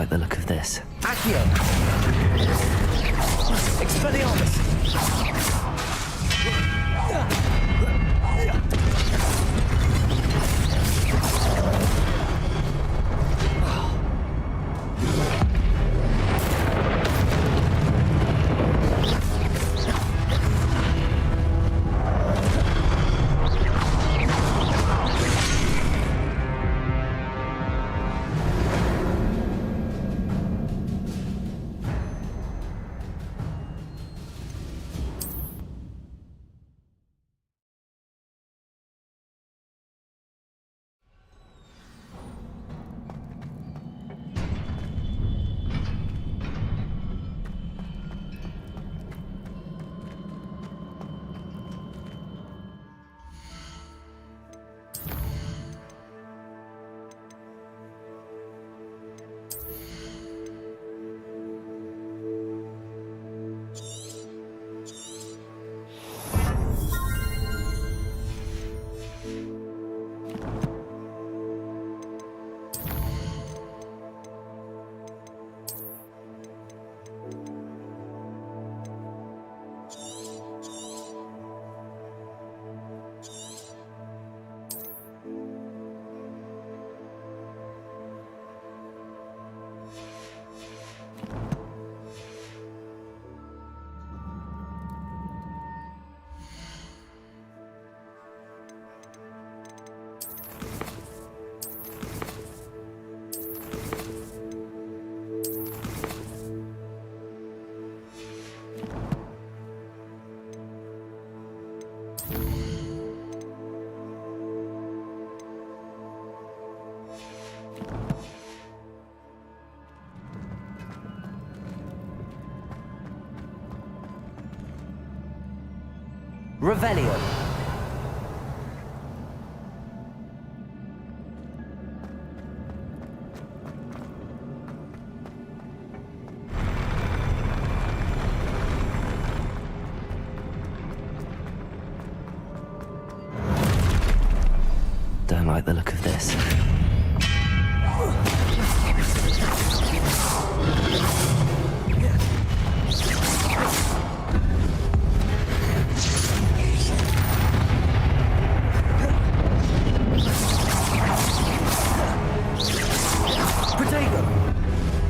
like the look of this. Accio! Expelliarmus! Revelio. Don't like the look of this.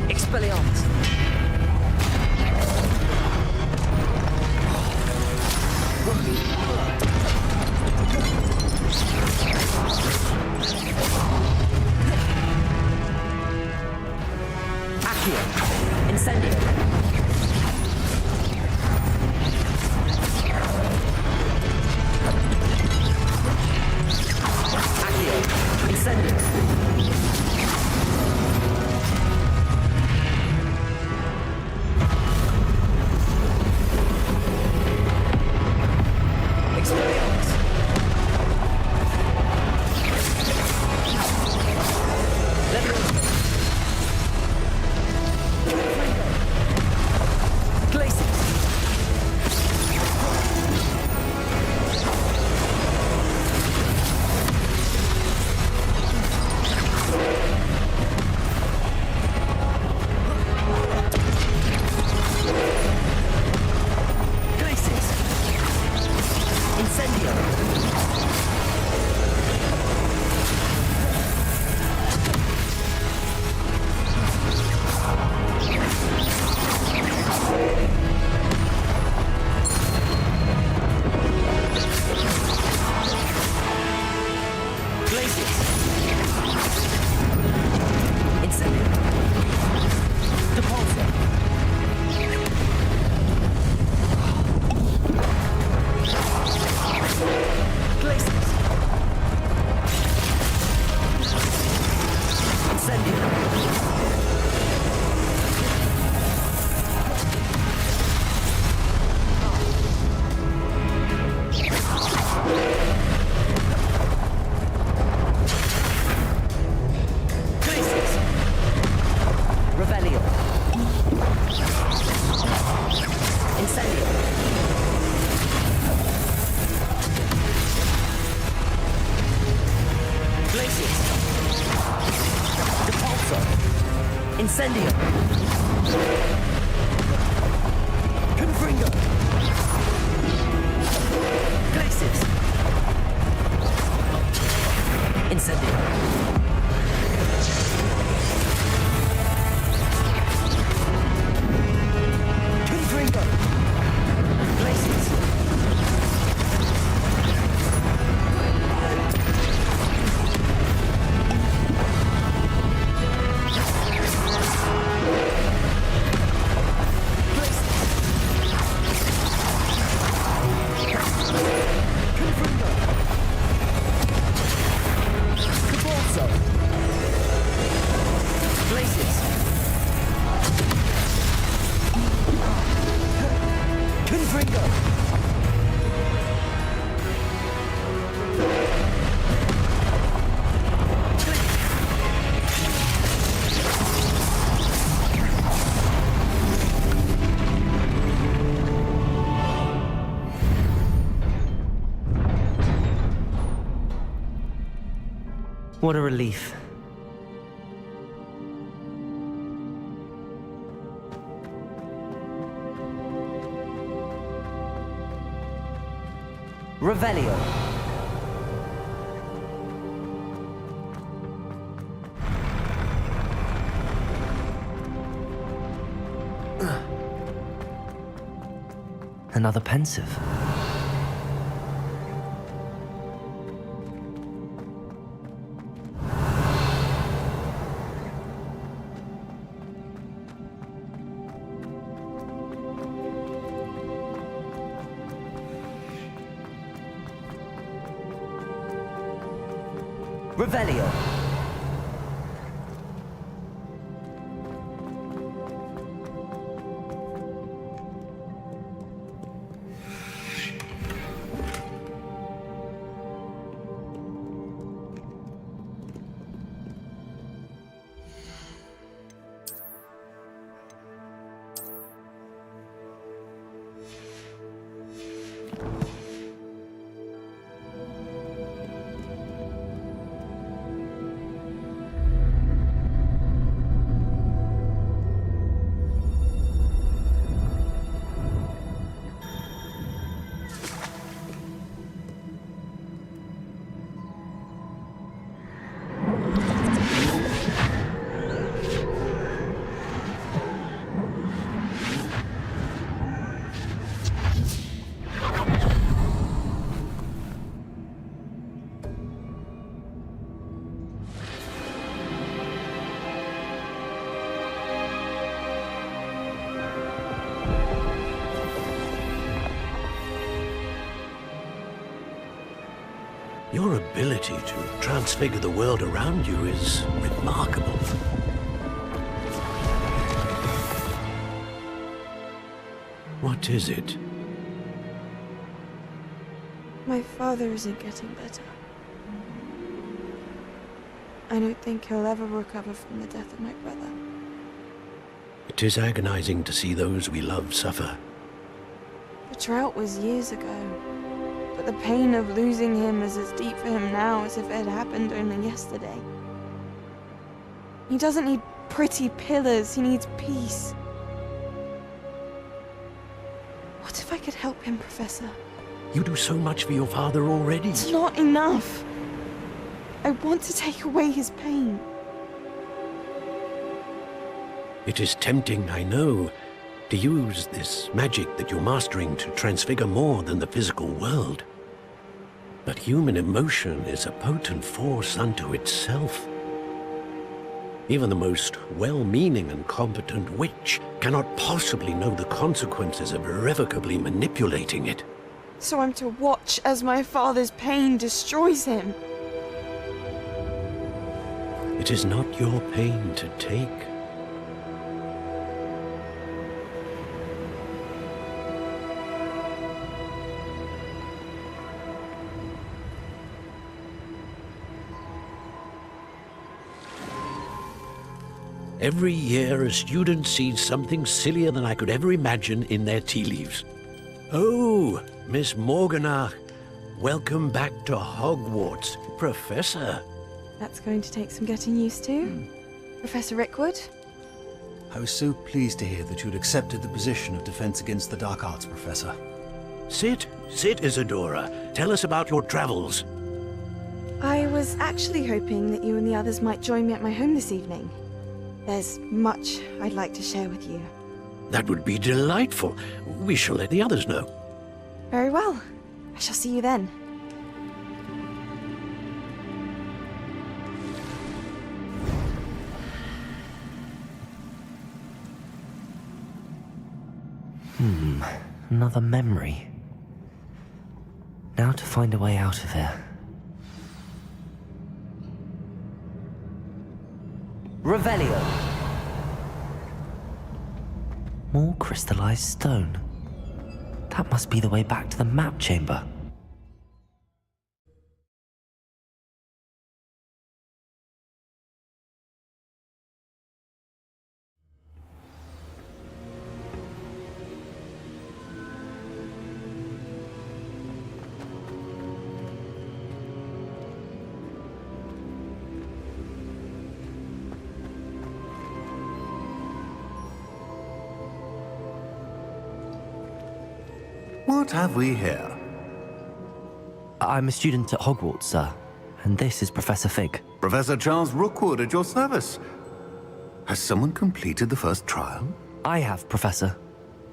Expelliarmus! Accio! Incendio! Accio! Incendio! Confringo! What a relief. Revelio. Another pensive. Revelio. Your ability to transfigure the world around you is remarkable. What is it? My father isn't getting better. I don't think he'll ever recover from the death of my brother. It is agonizing to see those we love suffer. The drought was years ago, but the pain of losing him is as deep for him now as if it had happened only yesterday. He doesn't need pretty pillars, he needs peace. What if I could help him, Professor? You do so much for your father already. It's not enough. I want to take away his pain. It is tempting, I know, to use this magic that you're mastering to transfigure more than the physical world. But human emotion is a potent force unto itself. Even the most well-meaning and competent witch cannot possibly know the consequences of irrevocably manipulating it. So I'm to watch as my father's pain destroys him. It is not your pain to take. Every year, a student sees something sillier than I could ever imagine in their tea leaves. Oh, Miss Morganach, welcome back to Hogwarts, Professor. That's going to take some getting used to. Professor Rickwood? I was so pleased to hear that you'd accepted the position of Defense Against the Dark Arts, Professor. Sit, Isadora. Tell us about your travels. I was actually hoping that you and the others might join me at my home this evening. There's much I'd like to share with you. That would be delightful. We shall let the others know. Very well. I shall see you then. Another memory. Now to find a way out of here. Revelio. More crystallized stone. That must be the way back to the map chamber. What have we here? I'm a student at Hogwarts, sir, and this is Professor Fig. Professor Charles Rookwood at your service. Has someone completed the first trial? I have, Professor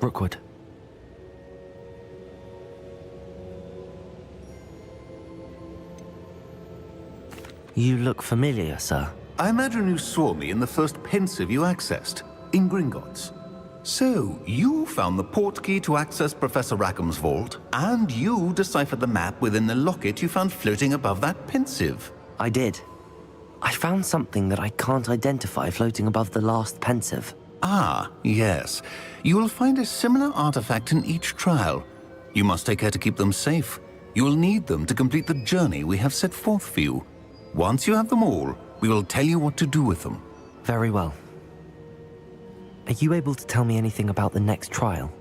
Rookwood. You look familiar, sir. I imagine you saw me in the first pensive you accessed, in Gringotts. So, you found the portkey to access Professor Rackham's vault, and you deciphered the map within the locket you found floating above that pensive. I did. I found something that I can't identify floating above the last pensive. Ah, yes. You will find a similar artifact in each trial. You must take care to keep them safe. You will need them to complete the journey we have set forth for you. Once you have them all, we will tell you what to do with them. Very well. Are you able to tell me anything about the next trial?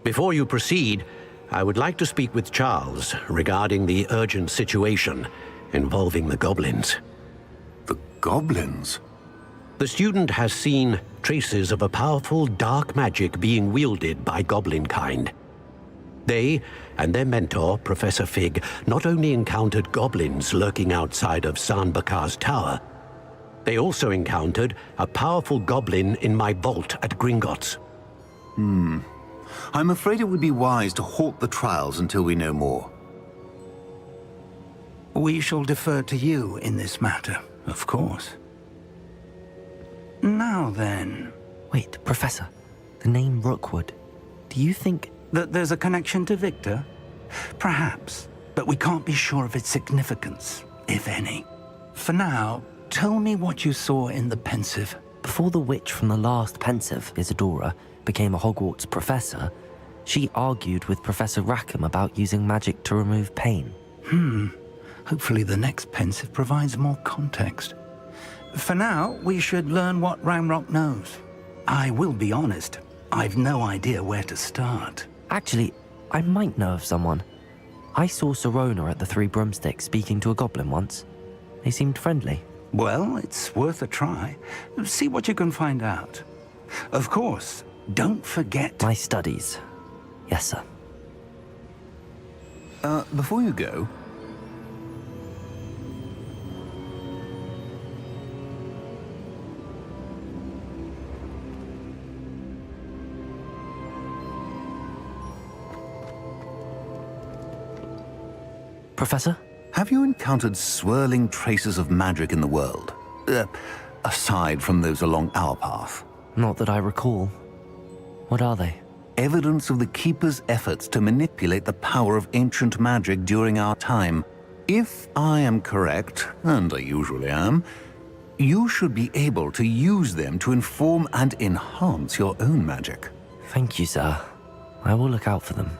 Before you proceed, I would like to speak with Charles regarding the urgent situation involving the goblins. The goblins? The student has seen traces of a powerful dark magic being wielded by goblin kind. They and their mentor, Professor Fig, not only encountered goblins lurking outside of Sanbakar's tower, they also encountered a powerful goblin in my vault at Gringotts. I'm afraid it would be wise to halt the trials until we know more. We shall defer to you in this matter, of course. Now then... Wait, Professor. The name Rookwood. Do you think... that there's a connection to Victor? Perhaps, but we can't be sure of its significance, if any. For now, tell me what you saw in the pensive. Before the witch from the last pensive, Isadora, became a Hogwarts professor, she argued with Professor Rackham about using magic to remove pain. Hopefully the next pensive provides more context. For now, we should learn what Ramrock knows. I will be honest, I've no idea where to start. Actually, I might know of someone. I saw Sirona at the Three Broomsticks speaking to a goblin once. They seemed friendly. Well, it's worth a try. See what you can find out. Of course, don't forget... My studies. Yes, sir. Before you go... Professor? Have you encountered swirling traces of magic in the world? Aside from those along our path? Not that I recall. What are they? Evidence of the Keeper's efforts to manipulate the power of ancient magic during our time. If I am correct, and I usually am, you should be able to use them to inform and enhance your own magic. Thank you, sir. I will look out for them.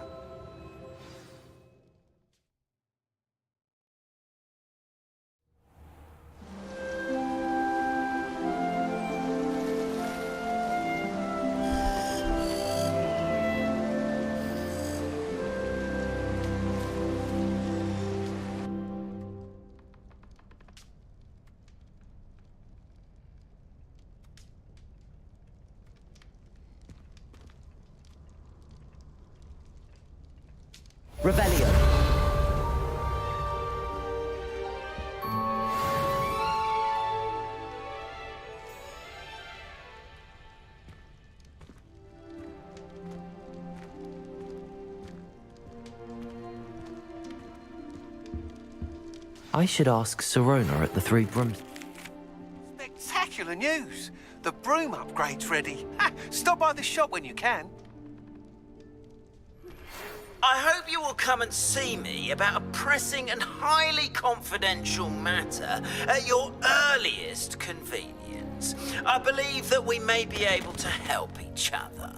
Revelio. I should ask Sirona at the Three Brooms. Spectacular news! The broom upgrade's ready. Ha! Stop by the shop when you can. I hope you will come and see me about a pressing and highly confidential matter at your earliest convenience. I believe that we may be able to help each other.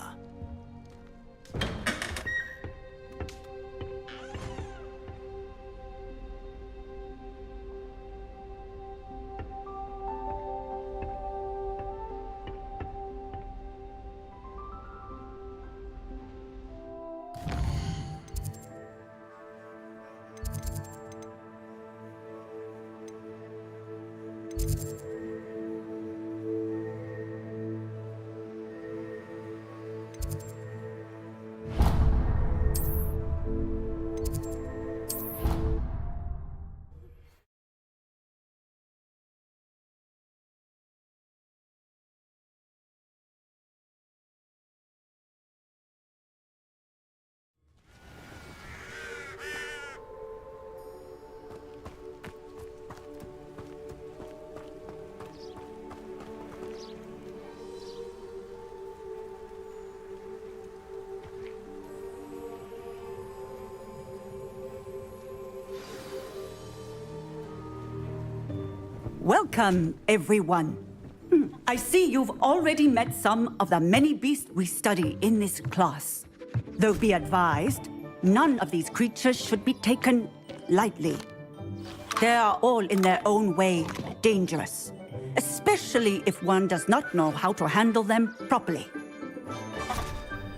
Welcome, everyone. I see you've already met some of the many beasts we study in this class. Though be advised, none of these creatures should be taken lightly. They are all in their own way dangerous, especially if one does not know how to handle them properly.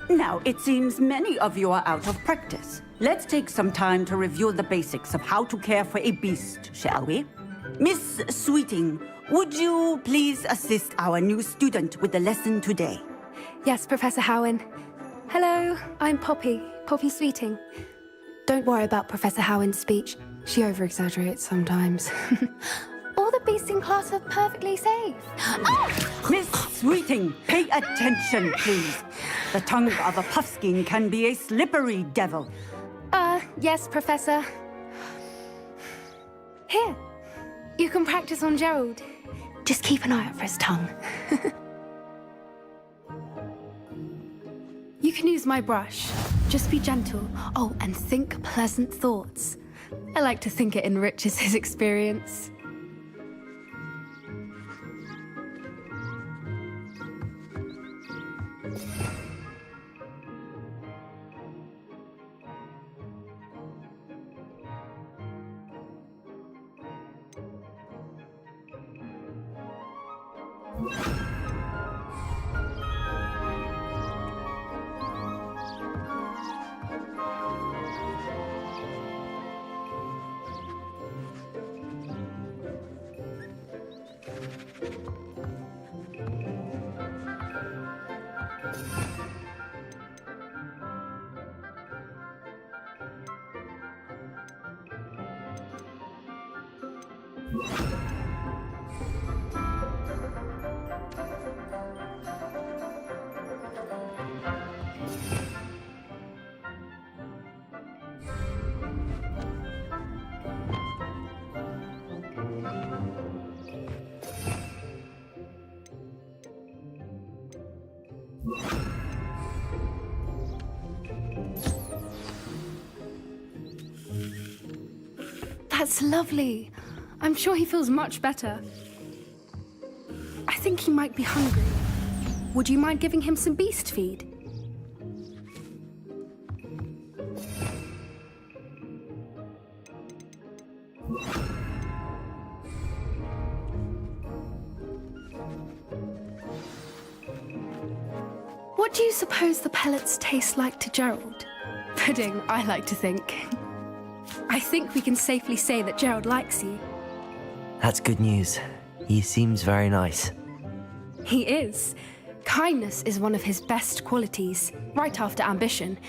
Now, it seems many of you are out of practice. Let's take some time to review the basics of how to care for a beast, shall we? Miss Sweeting, would you please assist our new student with the lesson today? Yes, Professor Howen. Hello, I'm Poppy Sweeting. Don't worry about Professor Howen's speech. She over-exaggerates sometimes. All the beasts in class are perfectly safe. Oh! Miss Sweeting, pay attention, please. The tongue of a puffskein can be a slippery devil. Yes, Professor. Here, you can practice on Gerald. Just keep an eye out for his tongue. You can use my brush. Just be gentle. Oh, and think pleasant thoughts. I like to think it enriches his experience. That's lovely. I'm sure he feels much better. I think he might be hungry. Would you mind giving him some beast feed? What do you suppose the pellets taste like to Gerald? Pudding, I like to think. I think we can safely say that Gerald likes you. That's good news. He seems very nice. He is. Kindness is one of his best qualities, right after ambition.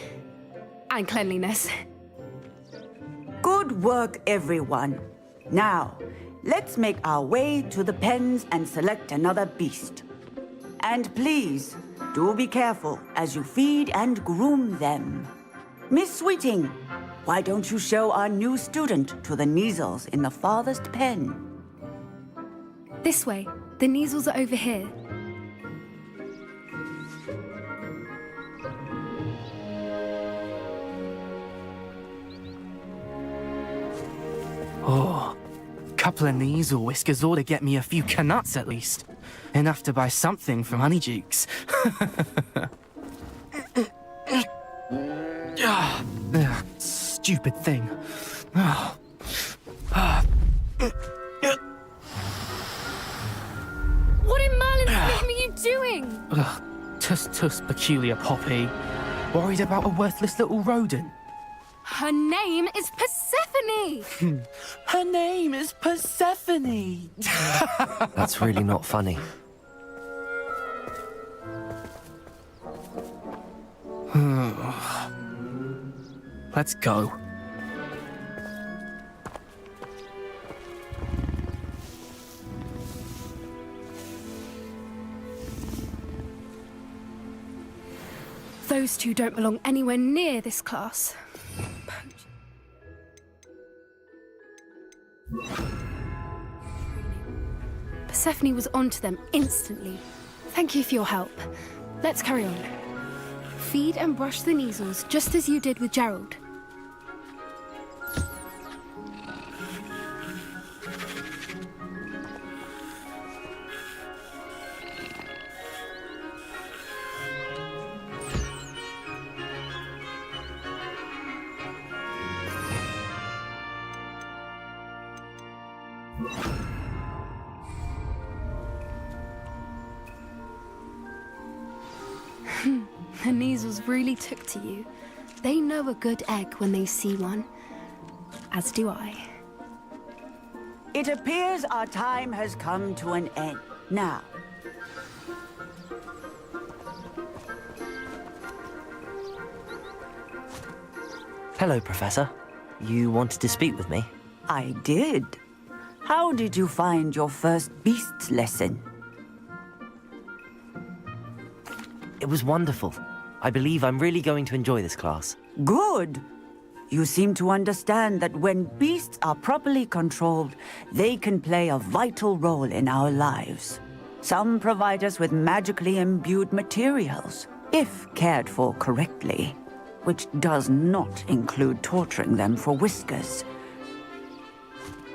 And cleanliness. Good work, everyone. Now, let's make our way to the pens and select another beast. And please, do be careful as you feed and groom them. Miss Sweeting, why don't you show our new student to the Neasels in the farthest pen? This way. The Neasels are over here. Oh, couple of Neasel whiskers ought to get me a few canuts at least. Enough to buy something from Honeydukes. Stupid thing. What in Merlin's name are you doing? Tuss, peculiar Poppy. Worried about a worthless little rodent. Her name is Persephone! Her name is Persephone! That's really not funny. Let's go. Those two don't belong anywhere near this class. Persephone was onto them instantly. Thank you for your help. Let's carry on. Feed and brush the Neasels just as you did with Gerald. the Neasels really took to you. They know a good egg when they see one. As do I. It appears our time has come to an end. Now, Hello, Professor. You wanted to speak with me? I did. How did you find your first beasts lesson? It was wonderful. I believe I'm really going to enjoy this class. Good. You seem to understand that when beasts are properly controlled, they can play a vital role in our lives. Some provide us with magically imbued materials, if cared for correctly, which does not include torturing them for whiskers.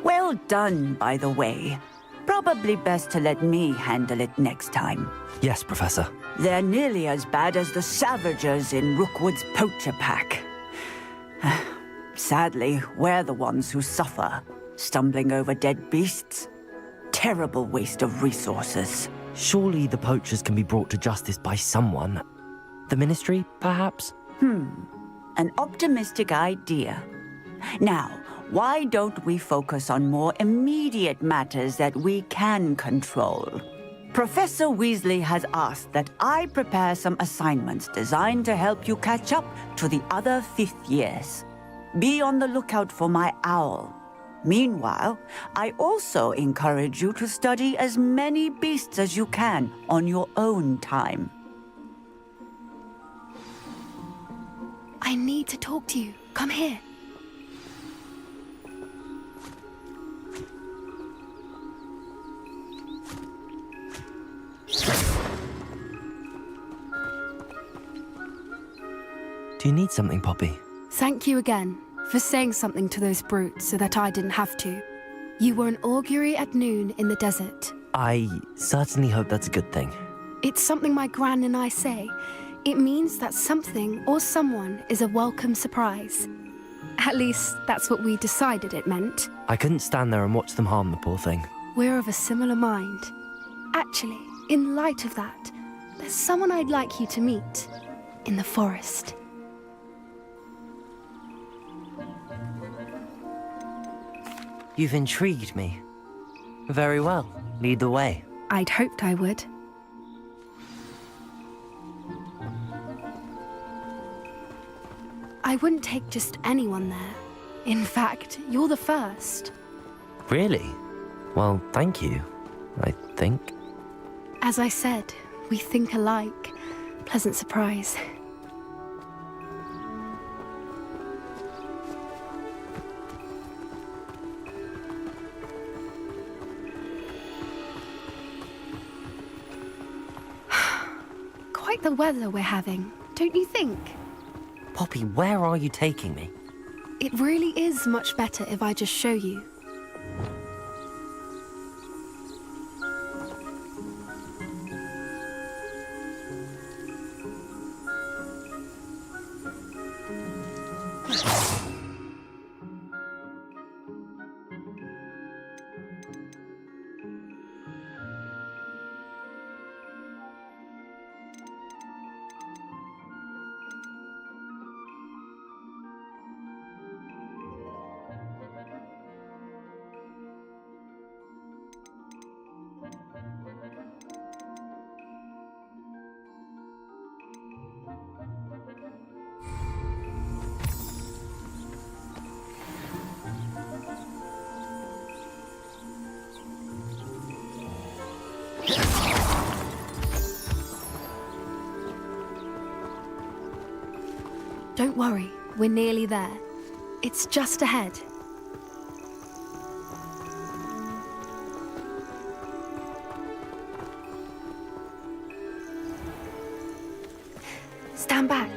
Well done, by the way. Probably best to let me handle it next time. Yes, Professor. They're nearly as bad as the Savagers in Rookwood's poacher pack. Sadly, we're the ones who suffer, stumbling over dead beasts. Terrible waste of resources. Surely the poachers can be brought to justice by someone. The Ministry, perhaps? An optimistic idea. Now, why don't we focus on more immediate matters that we can control? Professor Weasley has asked that I prepare some assignments designed to help you catch up to the other fifth years. Be on the lookout for my owl. Meanwhile, I also encourage you to study as many beasts as you can on your own time. I need to talk to you. Come here. Do you need something, Poppy? Thank you again for saying something to those brutes so that I didn't have to. You were an augury at noon in the desert. I certainly hope that's a good thing. It's something my gran and I say. It means that something or someone is a welcome surprise. At least, that's what we decided it meant. I couldn't stand there and watch them harm the poor thing. We're of a similar mind. Actually, in light of that, there's someone I'd like you to meet. In the forest. You've intrigued me. Very well. Lead the way. I'd hoped I would. I wouldn't take just anyone there. In fact, you're the first. Really? Well, thank you, I think. As I said, we think alike. Pleasant surprise. Quite the weather we're having, don't you think? Poppy, where are you taking me? It really is much better if I just show you. Don't worry, we're nearly there. It's just ahead. Stand back.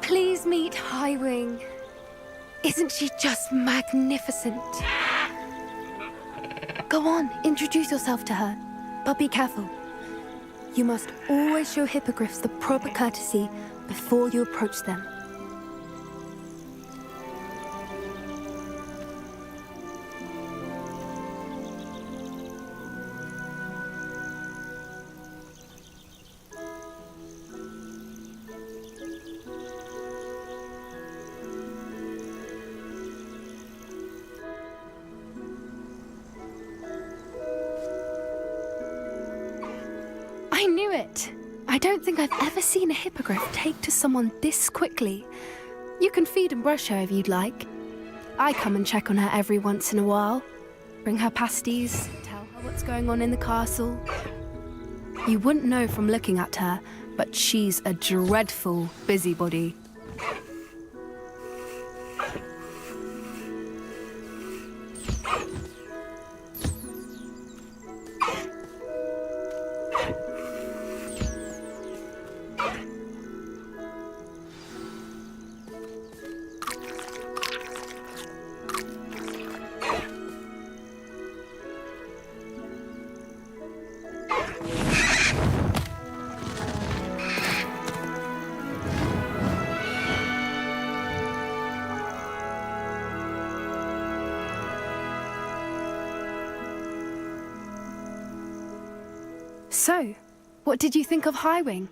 Please meet Highwing. Isn't she just magnificent? Go on, introduce yourself to her. But be careful. You must always show hippogriffs the proper courtesy before you approach them. I knew it! I don't think I've ever seen a hippogriff take to someone this quickly. You can feed and brush her if you'd like. I come and check on her every once in a while. Bring her pasties, tell her what's going on in the castle. You wouldn't know from looking at her, but she's a dreadful busybody. So, what did you think of Highwing?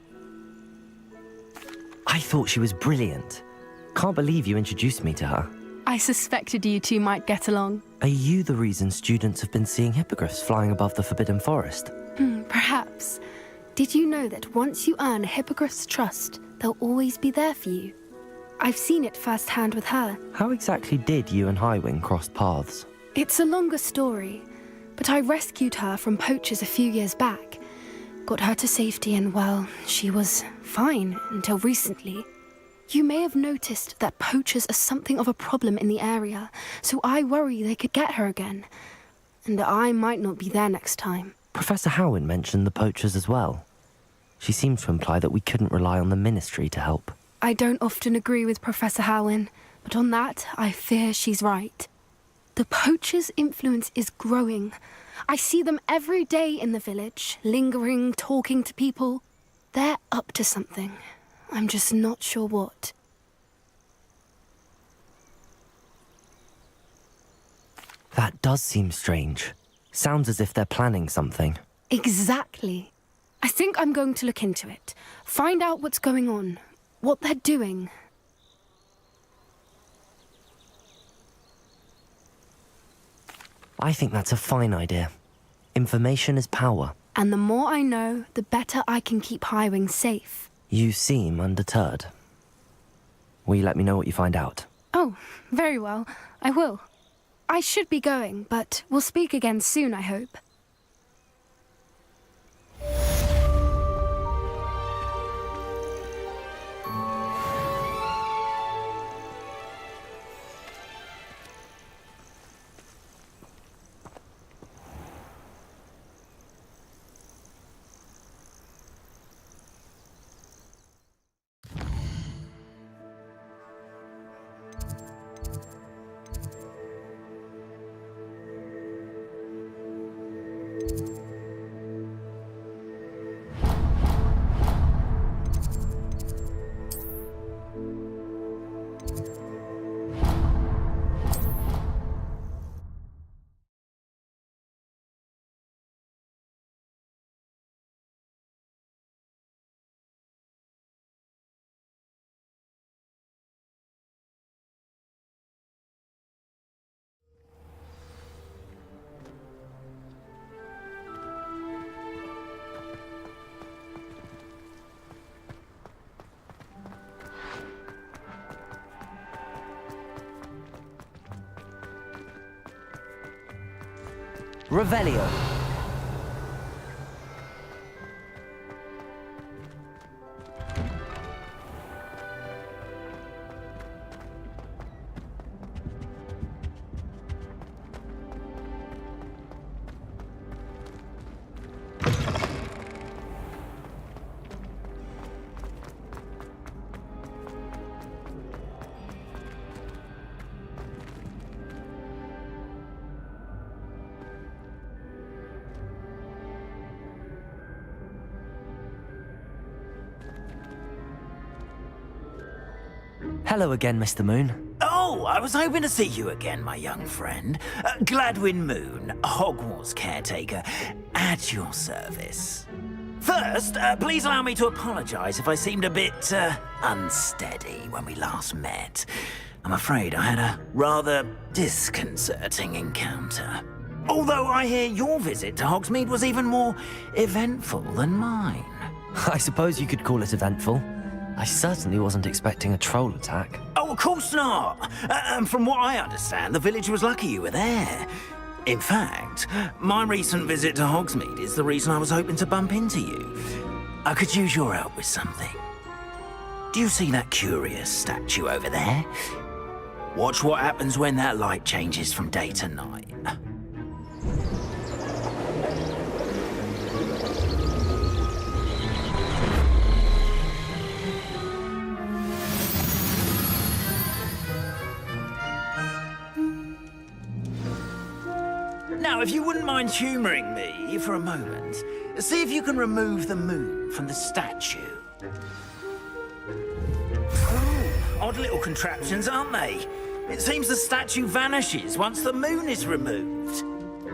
I thought she was brilliant. Can't believe you introduced me to her. I suspected you two might get along. Are you the reason students have been seeing hippogriffs flying above the Forbidden Forest? Perhaps. Did you know that once you earn a hippogriff's trust, they'll always be there for you? I've seen it firsthand with her. How exactly did you and Highwing cross paths? It's a longer story, but I rescued her from poachers a few years back. Got her to safety and, well, she was fine until recently. You may have noticed that poachers are something of a problem in the area, so I worry they could get her again. And I might not be there next time. Professor Howin mentioned the poachers as well. She seemed to imply that we couldn't rely on the Ministry to help. I don't often agree with Professor Howin, but on that, I fear she's right. The poachers' influence is growing. I see them every day in the village, lingering, talking to people. They're up to something. I'm just not sure what. That does seem strange. Sounds as if they're planning something. Exactly. I think I'm going to look into it. Find out what's going on, what they're doing. I think that's a fine idea. Information is power. And the more I know, the better I can keep Highwing safe. You seem undeterred. Will you let me know what you find out? Oh, very well. I will. I should be going, but we'll speak again soon, I hope. Revelio. Hello again, Mr. Moon. Oh, I was hoping to see you again, my young friend. Gladwin Moon, Hogwarts caretaker, at your service. First, please allow me to apologize if I seemed a bit, unsteady when we last met. I'm afraid I had a rather disconcerting encounter. Although I hear your visit to Hogsmeade was even more eventful than mine. I suppose you could call it eventful. I certainly wasn't expecting a troll attack. Oh, of course not. And from what I understand, the village was lucky you were there. In fact, my recent visit to Hogsmeade is the reason I was hoping to bump into you. I could use your help with something. Do you see that curious statue over there? Watch what happens when that light changes from day to night. Now, if you wouldn't mind humouring me for a moment, see if you can remove the moon from the statue. Oh, odd little contraptions, aren't they? It seems the statue vanishes once the moon is removed,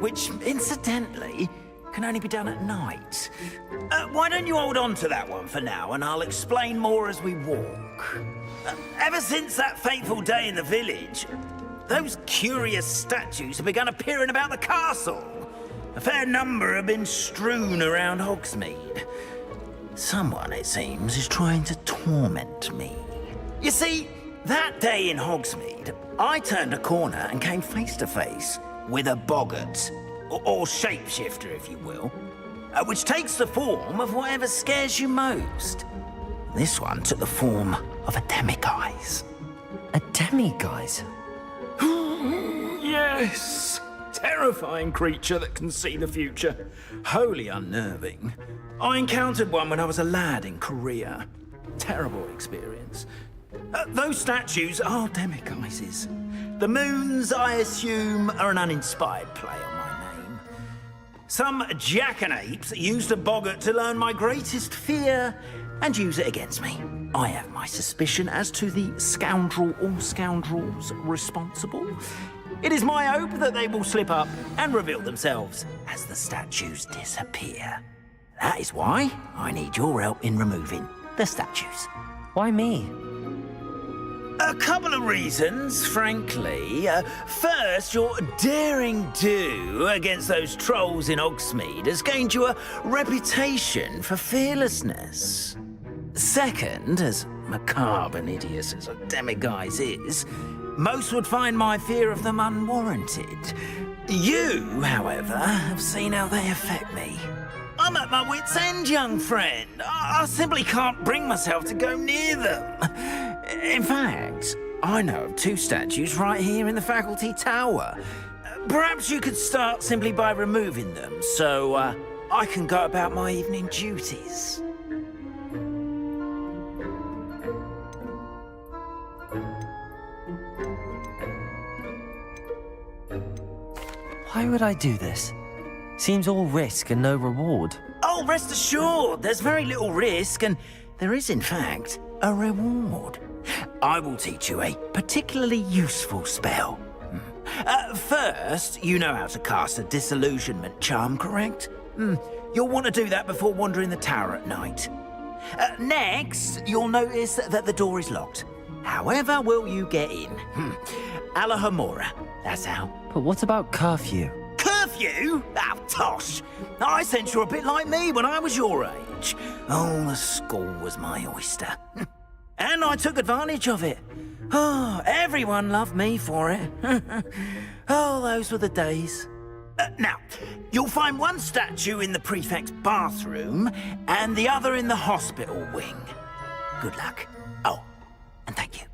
which, incidentally, can only be done at night. Why don't you hold on to that one for now, and I'll explain more as we walk. Ever since that fateful day in the village, those curious statues have begun appearing about the castle. A fair number have been strewn around Hogsmeade. Someone, it seems, is trying to torment me. You see, that day in Hogsmeade, I turned a corner and came face to face with a boggart, or shapeshifter, if you will, which takes the form of whatever scares you most. This one took the form of a demiguise. A demiguise? Yes! Terrifying creature that can see the future. Wholly unnerving. I encountered one when I was a lad in Korea. Terrible experience. Those statues are demiguises. The moons, I assume, are an uninspired play on my name. Some jackanapes used a boggart to learn my greatest fear and use it against me. I have my suspicion as to the scoundrel or scoundrels responsible. It is my hope that they will slip up and reveal themselves as the statues disappear. That is why I need your help in removing the statues. Why me? A couple of reasons, frankly. First, your daring do against those trolls in Hogsmeade has gained you a reputation for fearlessness. Second, as macabre and hideous as a demiguise is, most would find my fear of them unwarranted. You, however, have seen how they affect me. I'm at my wit's end, young friend. I simply can't bring myself to go near them. In fact, I know of two statues right here in the faculty tower. Perhaps you could start simply by removing them, so I can go about my evening duties. Why would I do this? Seems all risk and no reward. Oh, rest assured, there's very little risk, and there is, in fact, a reward. I will teach you a particularly useful spell. First, you know how to cast a disillusionment charm, correct? You'll want to do that before wandering the tower at night. Next, you'll notice that the door is locked. However will you get in? Alahomora, that's how. But what about curfew? Curfew? Oh, tosh. I sense you're a bit like me when I was your age. Oh, the school was my oyster. And I took advantage of it. Oh, everyone loved me for it. Oh, those were the days. Now, you'll find one statue in the prefect's bathroom and the other in the hospital wing. Good luck. Oh, and thank you.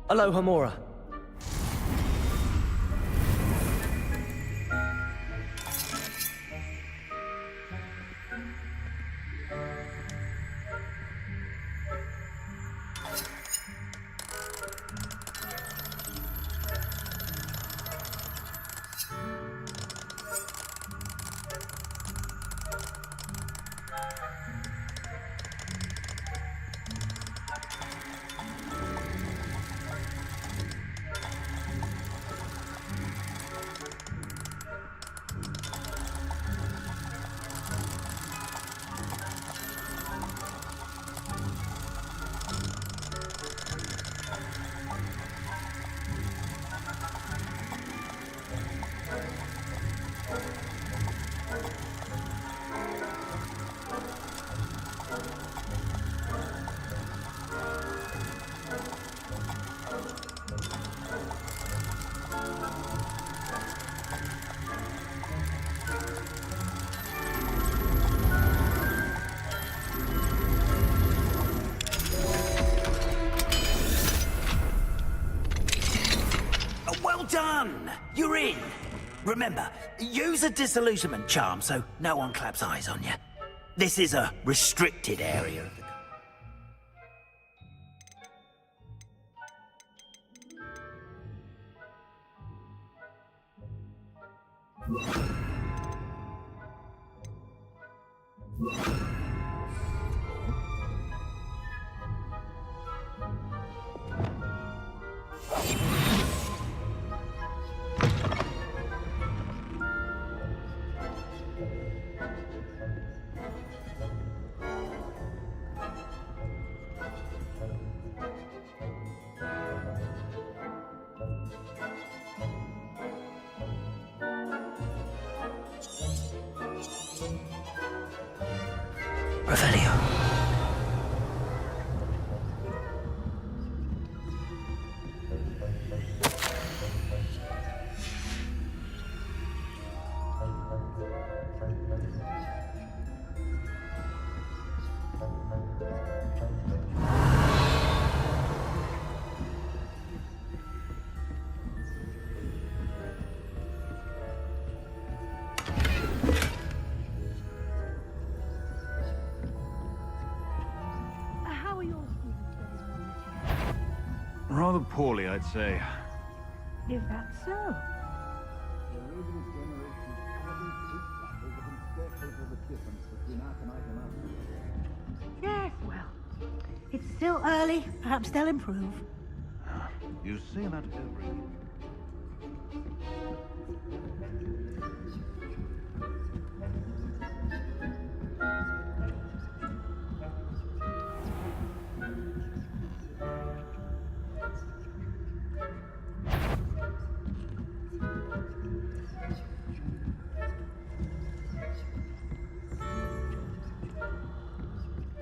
Aloha Mora. Well done! You're in! Remember, use a disillusionment charm so no one claps eyes on you. This is a restricted area of the... Revelio. Rather poorly, I'd say. Is that so? Yes, well, it's still early. Perhaps they'll improve. You say that every year.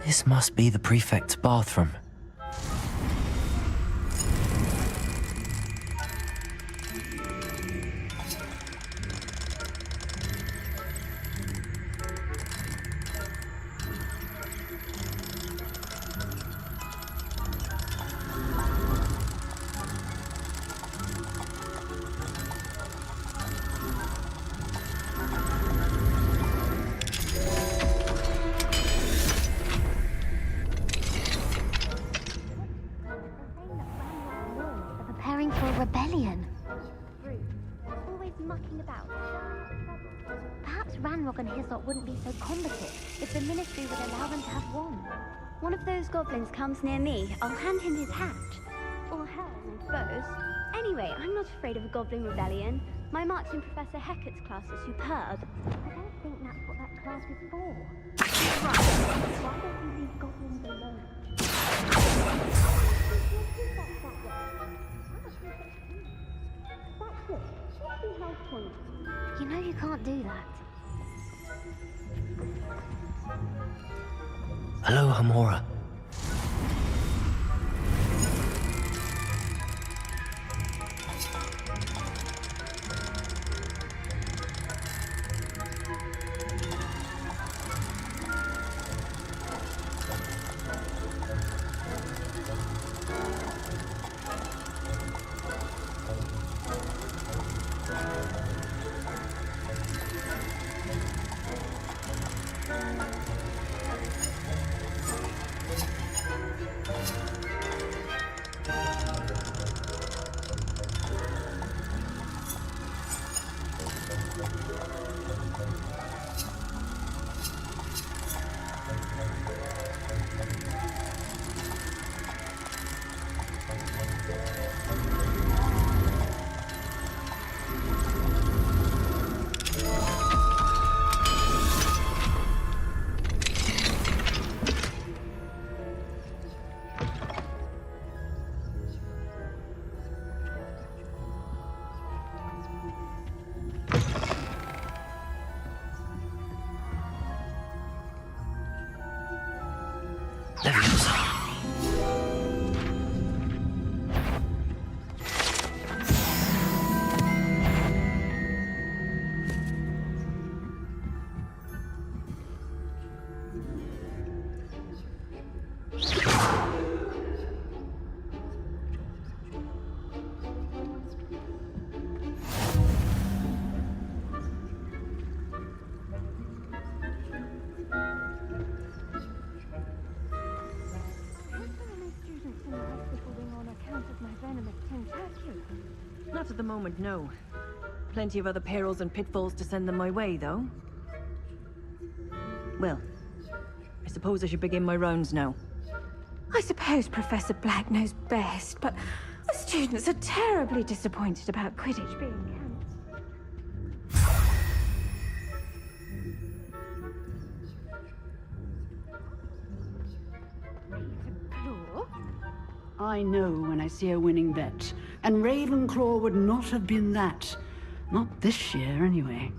This must be the prefect's bathroom. Wouldn't be so combative if the Ministry would allow them to have one. One of those goblins comes near me, I'll hand him his hat. Or her, I suppose. Anyway, I'm not afraid of a goblin rebellion. My marks in Professor Hecat's class are superb. I don't think that's what that class was for. Why don't you leave goblins alone? That's it. Should be health points. You know you can't do that. Aloha Mora. Not at the moment, no. Plenty of other perils and pitfalls to send them my way, though. Well, I suppose I should begin my rounds now. I suppose Professor Black knows best, but the students are terribly disappointed about Quidditch being cancelled. I know when I see a winning bet, and Ravenclaw would not have been that. Not this year, anyway.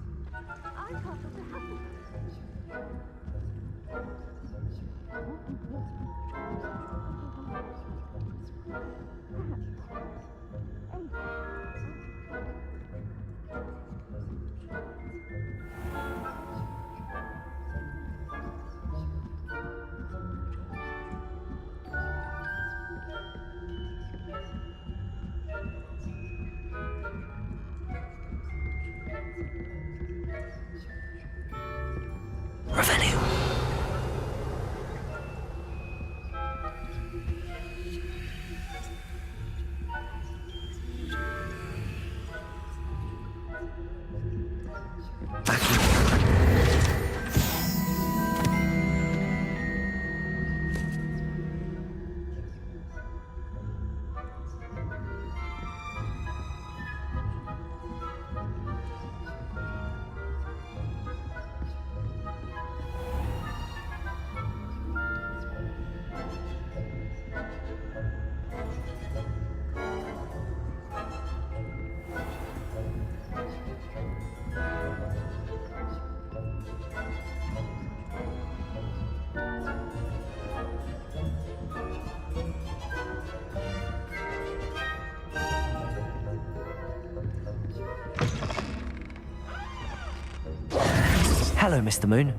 Hello, Mr. Moon.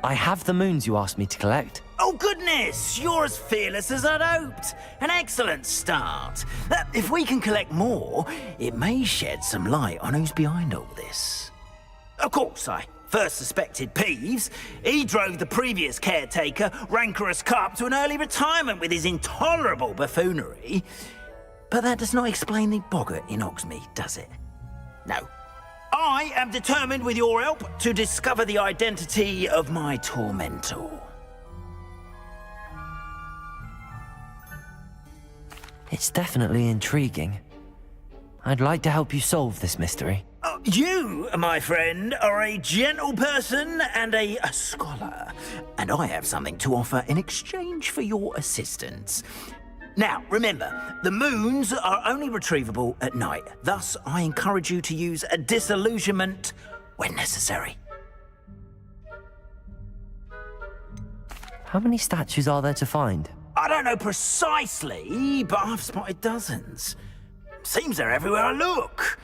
I have the moons you asked me to collect. Oh, goodness! You're as fearless as I'd hoped. An excellent start. If we can collect more, it may shed some light on who's behind all this. Of course, I first suspected Peeves. He drove the previous caretaker, Rancorous Carp, to an early retirement with his intolerable buffoonery. But that does not explain the boggart in Hogsmeade, does it? No. I am determined, with your help, to discover the identity of my tormentor. It's definitely intriguing. I'd like to help you solve this mystery. You, my friend, are a gentle person and a scholar, and I have something to offer in exchange for your assistance. Now, remember, the moons are only retrievable at night. Thus, I encourage you to use a disillusionment when necessary. How many statues are there to find? I don't know precisely, but I've spotted dozens. Seems they're everywhere I look.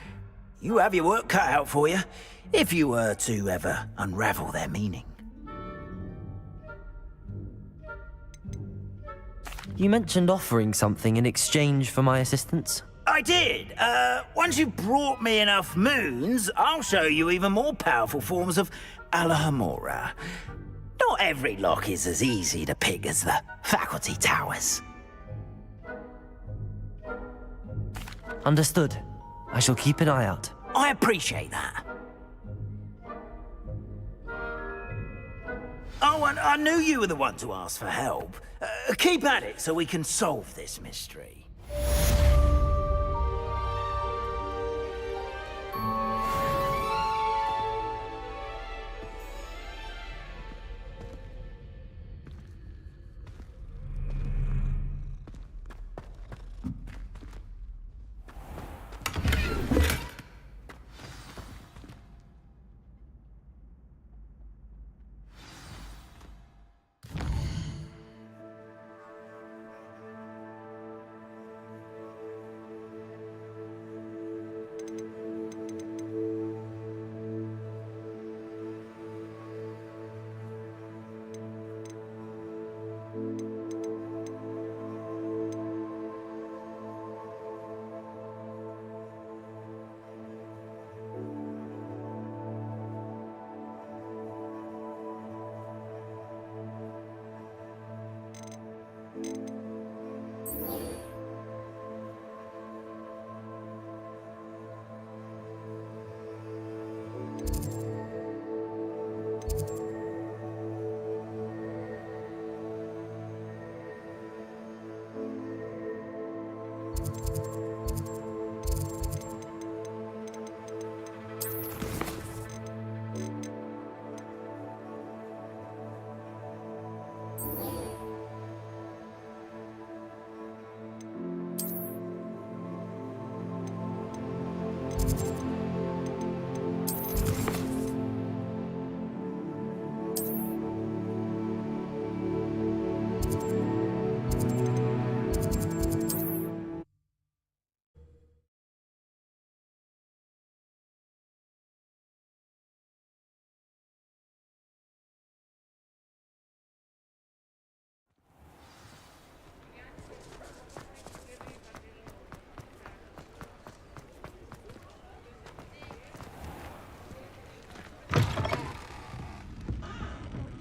You have your work cut out for you, if you were to ever unravel their meaning. You mentioned offering something in exchange for my assistance? I did. Once you've brought me enough moons, I'll show you even more powerful forms of Alohomora. Not every lock is as easy to pick as the faculty towers. Understood. I shall keep an eye out. I appreciate that. Oh, and I knew you were the one to ask for help. Keep at it so we can solve this mystery.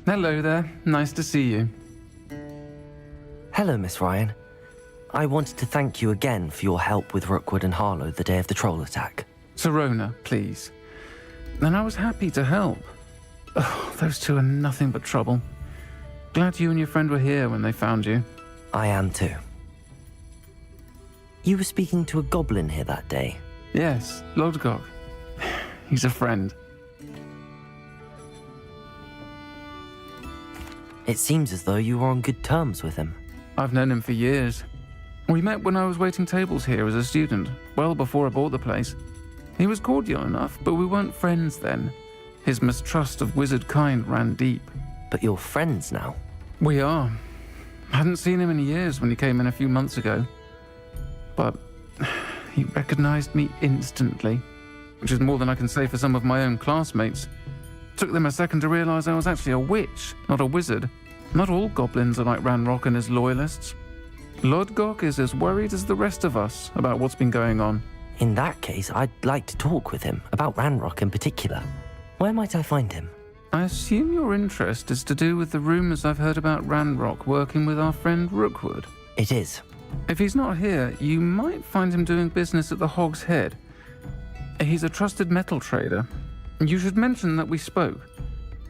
Hello there. Nice to see you. Hello, Miss Ryan. I wanted to thank you again for your help with Rookwood and Harlow the day of the troll attack. Serona, please. And I was happy to help. Oh, those two are nothing but trouble. Glad you and your friend were here when they found you. I am too. You were speaking to a goblin here that day. Yes, Lodgok. He's a friend. It seems as though you were on good terms with him. I've known him for years. We met when I was waiting tables here as a student, well before I bought the place. He was cordial enough, but we weren't friends then. His mistrust of wizard kind ran deep. But you're friends now? We are. I hadn't seen him in years when he came in a few months ago. But he recognized me instantly, which is more than I can say for some of my own classmates. Took them a second to realize I was actually a witch, not a wizard. Not all goblins are like Ranrock and his loyalists. Lodgok is as worried as the rest of us about what's been going on. In that case, I'd like to talk with him, about Ranrock in particular. Where might I find him? I assume your interest is to do with the rumors I've heard about Ranrock working with our friend Rookwood. It is. If he's not here, you might find him doing business at the Hog's Head. He's a trusted metal trader. You should mention that we spoke.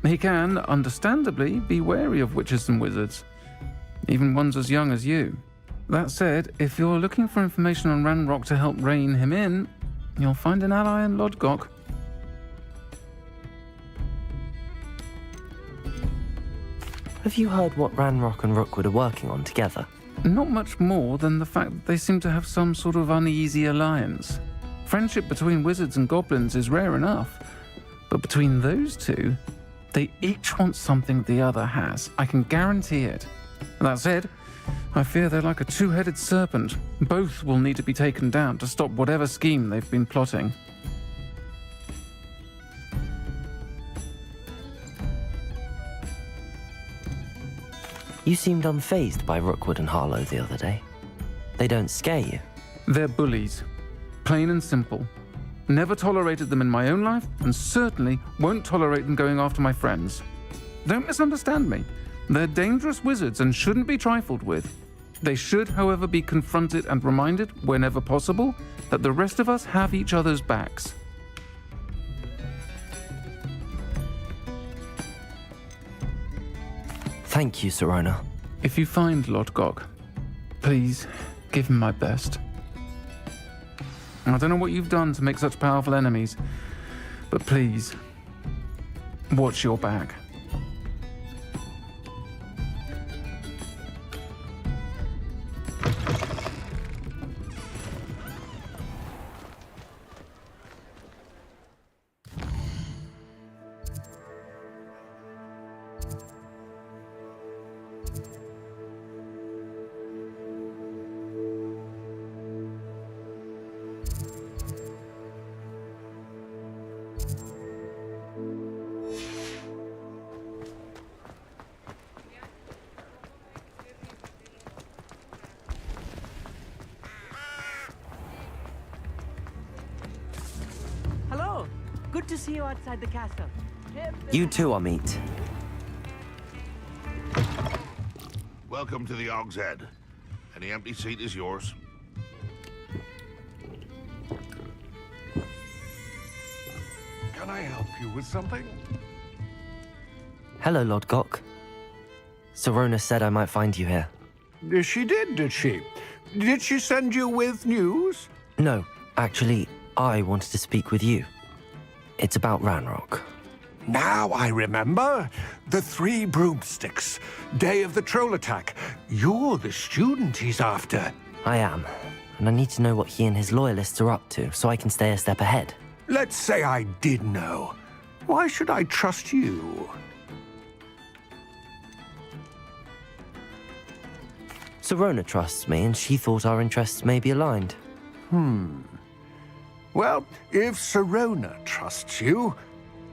He can, understandably, be wary of witches and wizards, even ones as young as you. That said, if you're looking for information on Ranrock to help rein him in, you'll find an ally in Lodgok. Have you heard what Ranrock and Rookwood are working on together? Not much more than the fact that they seem to have some sort of uneasy alliance. Friendship between wizards and goblins is rare enough, but between those two, they each want something the other has. I can guarantee it. That said, I fear they're like a two-headed serpent. Both will need to be taken down to stop whatever scheme they've been plotting. You seemed unfazed by Rookwood and Harlow the other day. They don't scare you. They're bullies. Plain and simple. Never tolerated them in my own life, and certainly won't tolerate them going after my friends. Don't misunderstand me. They're dangerous wizards and shouldn't be trifled with. They should, however, be confronted and reminded, whenever possible, that the rest of us have each other's backs. Thank you, Sirona. If you find Lord Gog, please give him my best. I don't know what you've done to make such powerful enemies, but please, watch your back. Hello. Good to see you outside the castle. You too, Amit. Welcome to the Og's Head. Any empty seat is yours. Can I help you with something? Hello, Lord Gok. Sirona said I might find you here. She did she? Did she send you with news? No, actually, I wanted to speak with you. It's about Ranrock. Now I remember. The 3 broomsticks. Day of the troll attack. You're the student he's after. I am, and I need to know what he and his loyalists are up to so I can stay a step ahead. Let's say I did know. Why should I trust you? Sirona trusts me, and she thought our interests may be aligned. Well, if Sirona trusts you,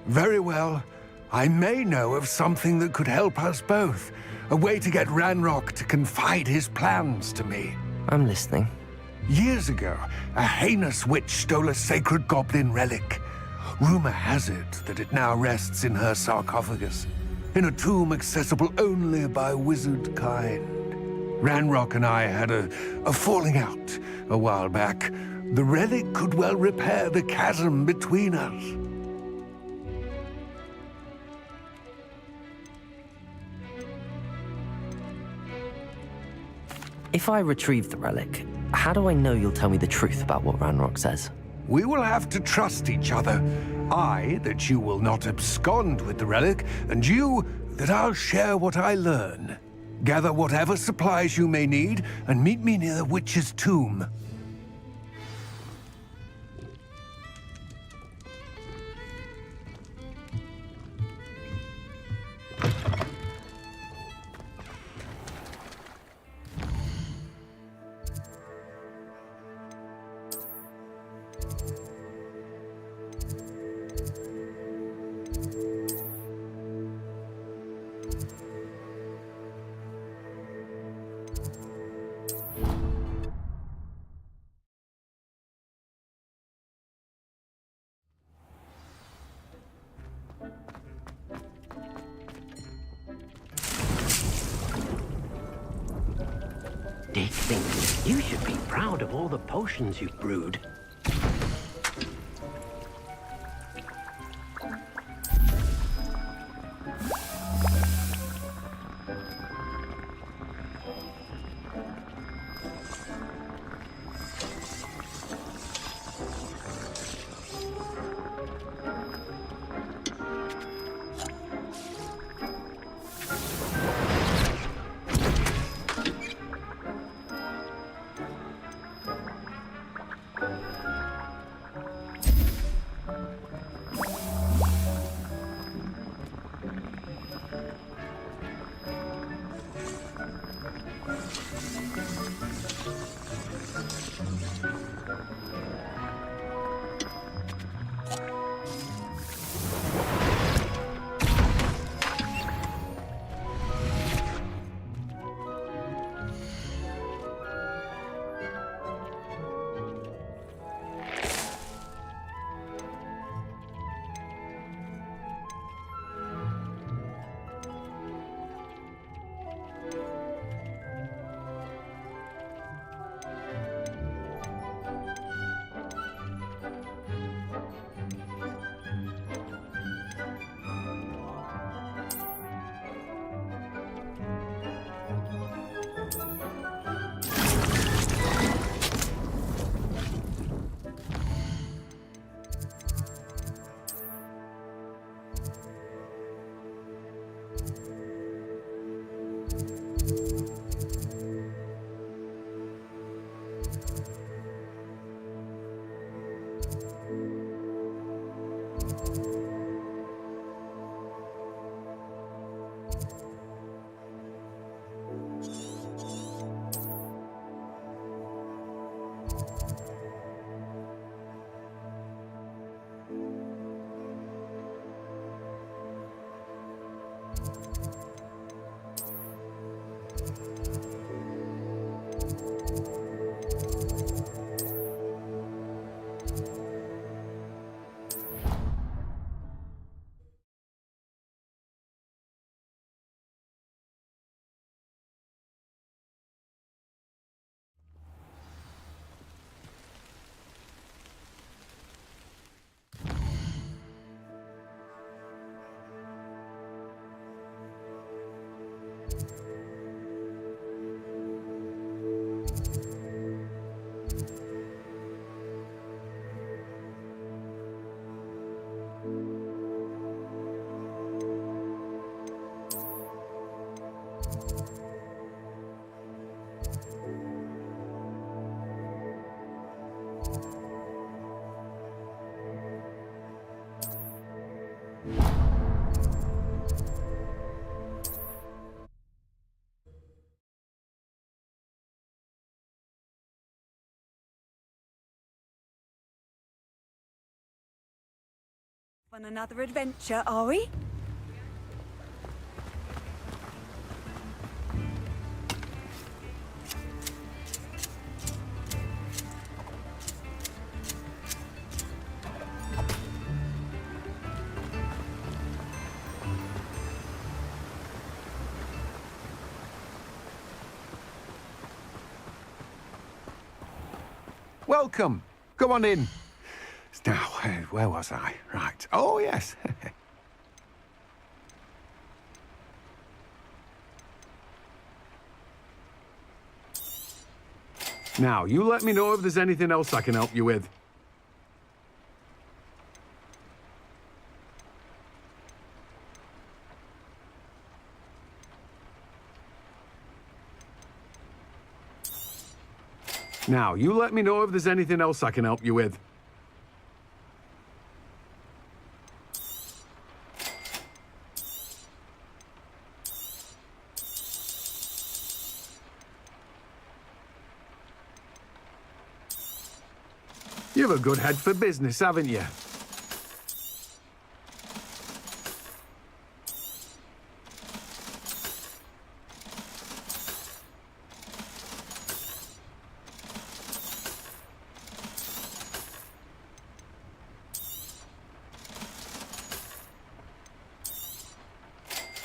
very well. I may know of something that could help us both. A way to get Ranrock to confide his plans to me. I'm listening. Years ago, a heinous witch stole a sacred goblin relic. Rumor has it that it now rests in her sarcophagus, in a tomb accessible only by wizard kind. Ranrock and I had a falling out a while back. The relic could well repair the chasm between us. If I retrieve the relic, how do I know you'll tell me the truth about what Ranrock says? We will have to trust each other. I, that you will not abscond with the relic, and you, that I'll share what I learn. Gather whatever supplies you may need, and meet me near the witch's tomb. Dick thinks you should be proud of all the potions you've brewed. On another adventure, are we? Welcome. Come on in. Now, where was I? Right. Oh, yes. Now, you let me know if there's anything else I can help you with. Now, you let me know if there's anything else I can help you with. You've a good head for business, haven't you?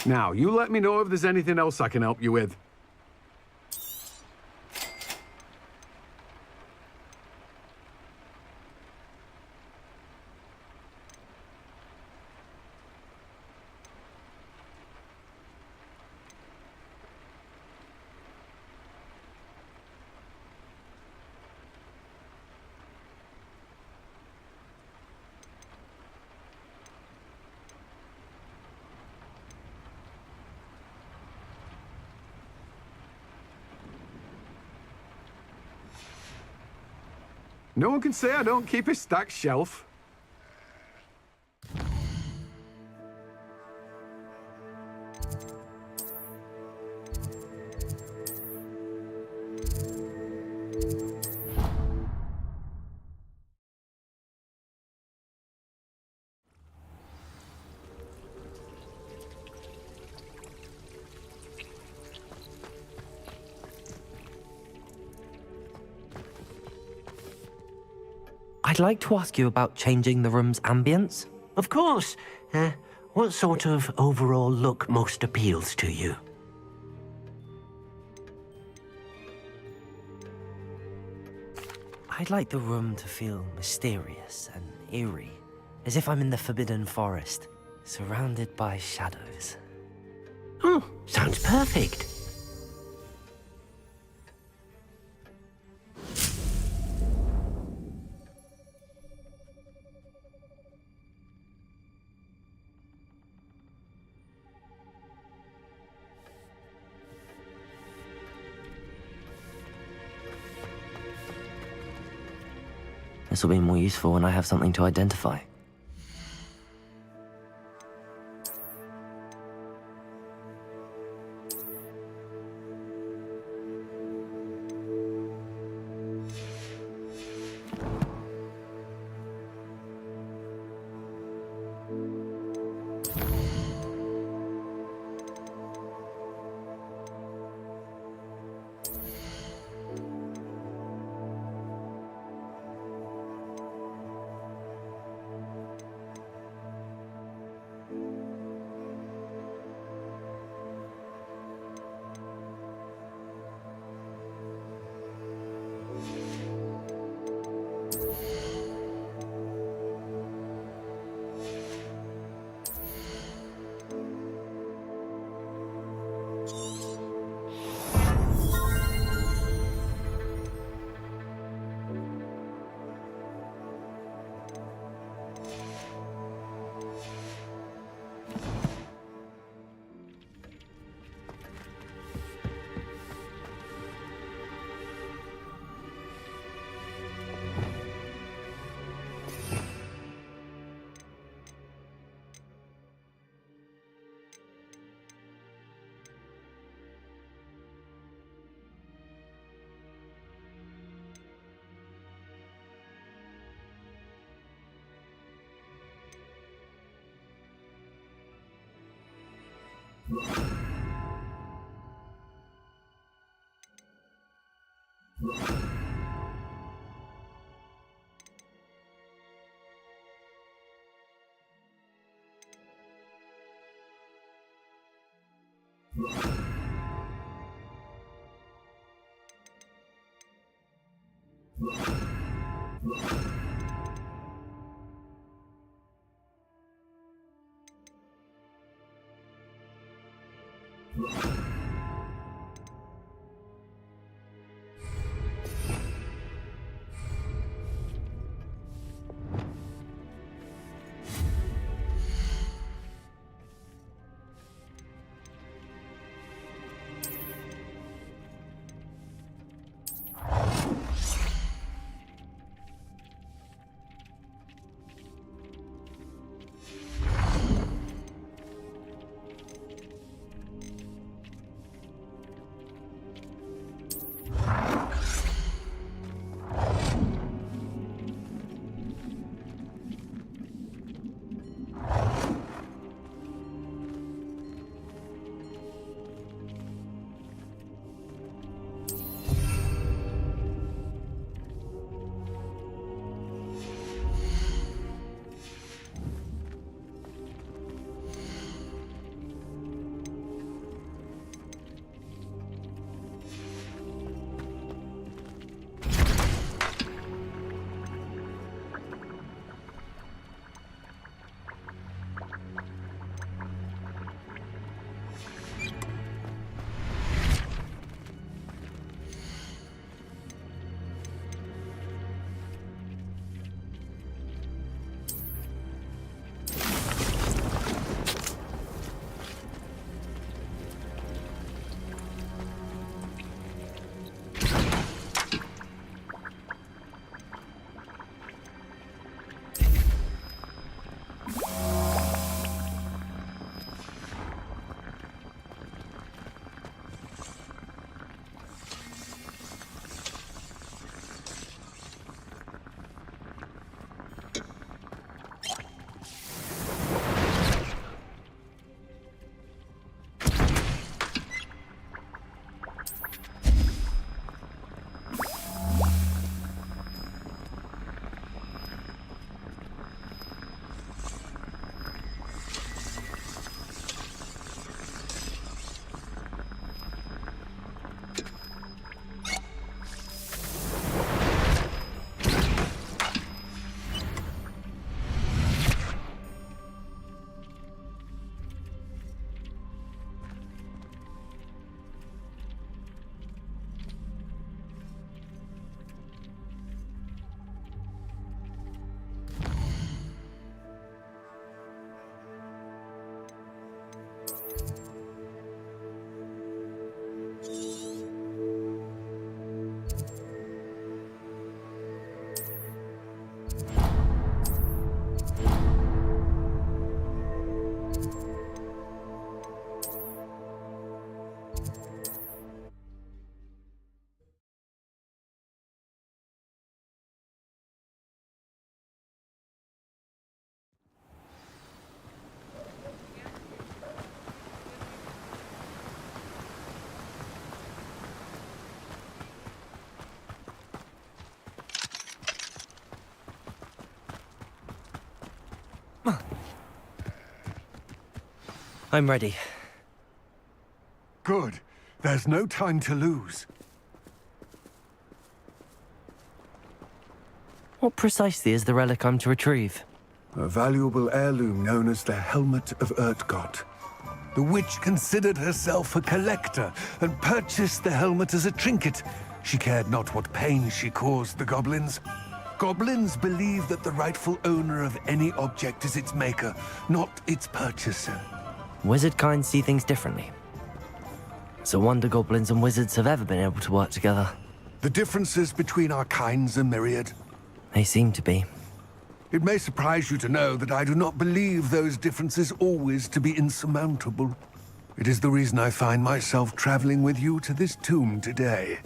Now, you let me know if there's anything else I can help you with. No one can say I don't keep a stacked shelf. I'd like to ask you about changing the room's ambience. Of course. What sort of overall look most appeals to you? I'd like the room to feel mysterious and eerie, as if I'm in the Forbidden Forest, surrounded by shadows. Oh, sounds perfect. This will be more useful when I have something to identify. I'm ready. Good. There's no time to lose. What precisely is the relic I'm to retrieve? A valuable heirloom known as the Helmet of Urtgott. The witch considered herself a collector and purchased the helmet as a trinket. She cared not what pain she caused the goblins. Goblins believe that the rightful owner of any object is its maker, not its purchaser. Wizard kind see things differently. It's a wonder goblins and wizards have ever been able to work together. The differences between our kinds are myriad. They seem to be. It may surprise you to know that I do not believe those differences always to be insurmountable. It is the reason I find myself traveling with you to this tomb today.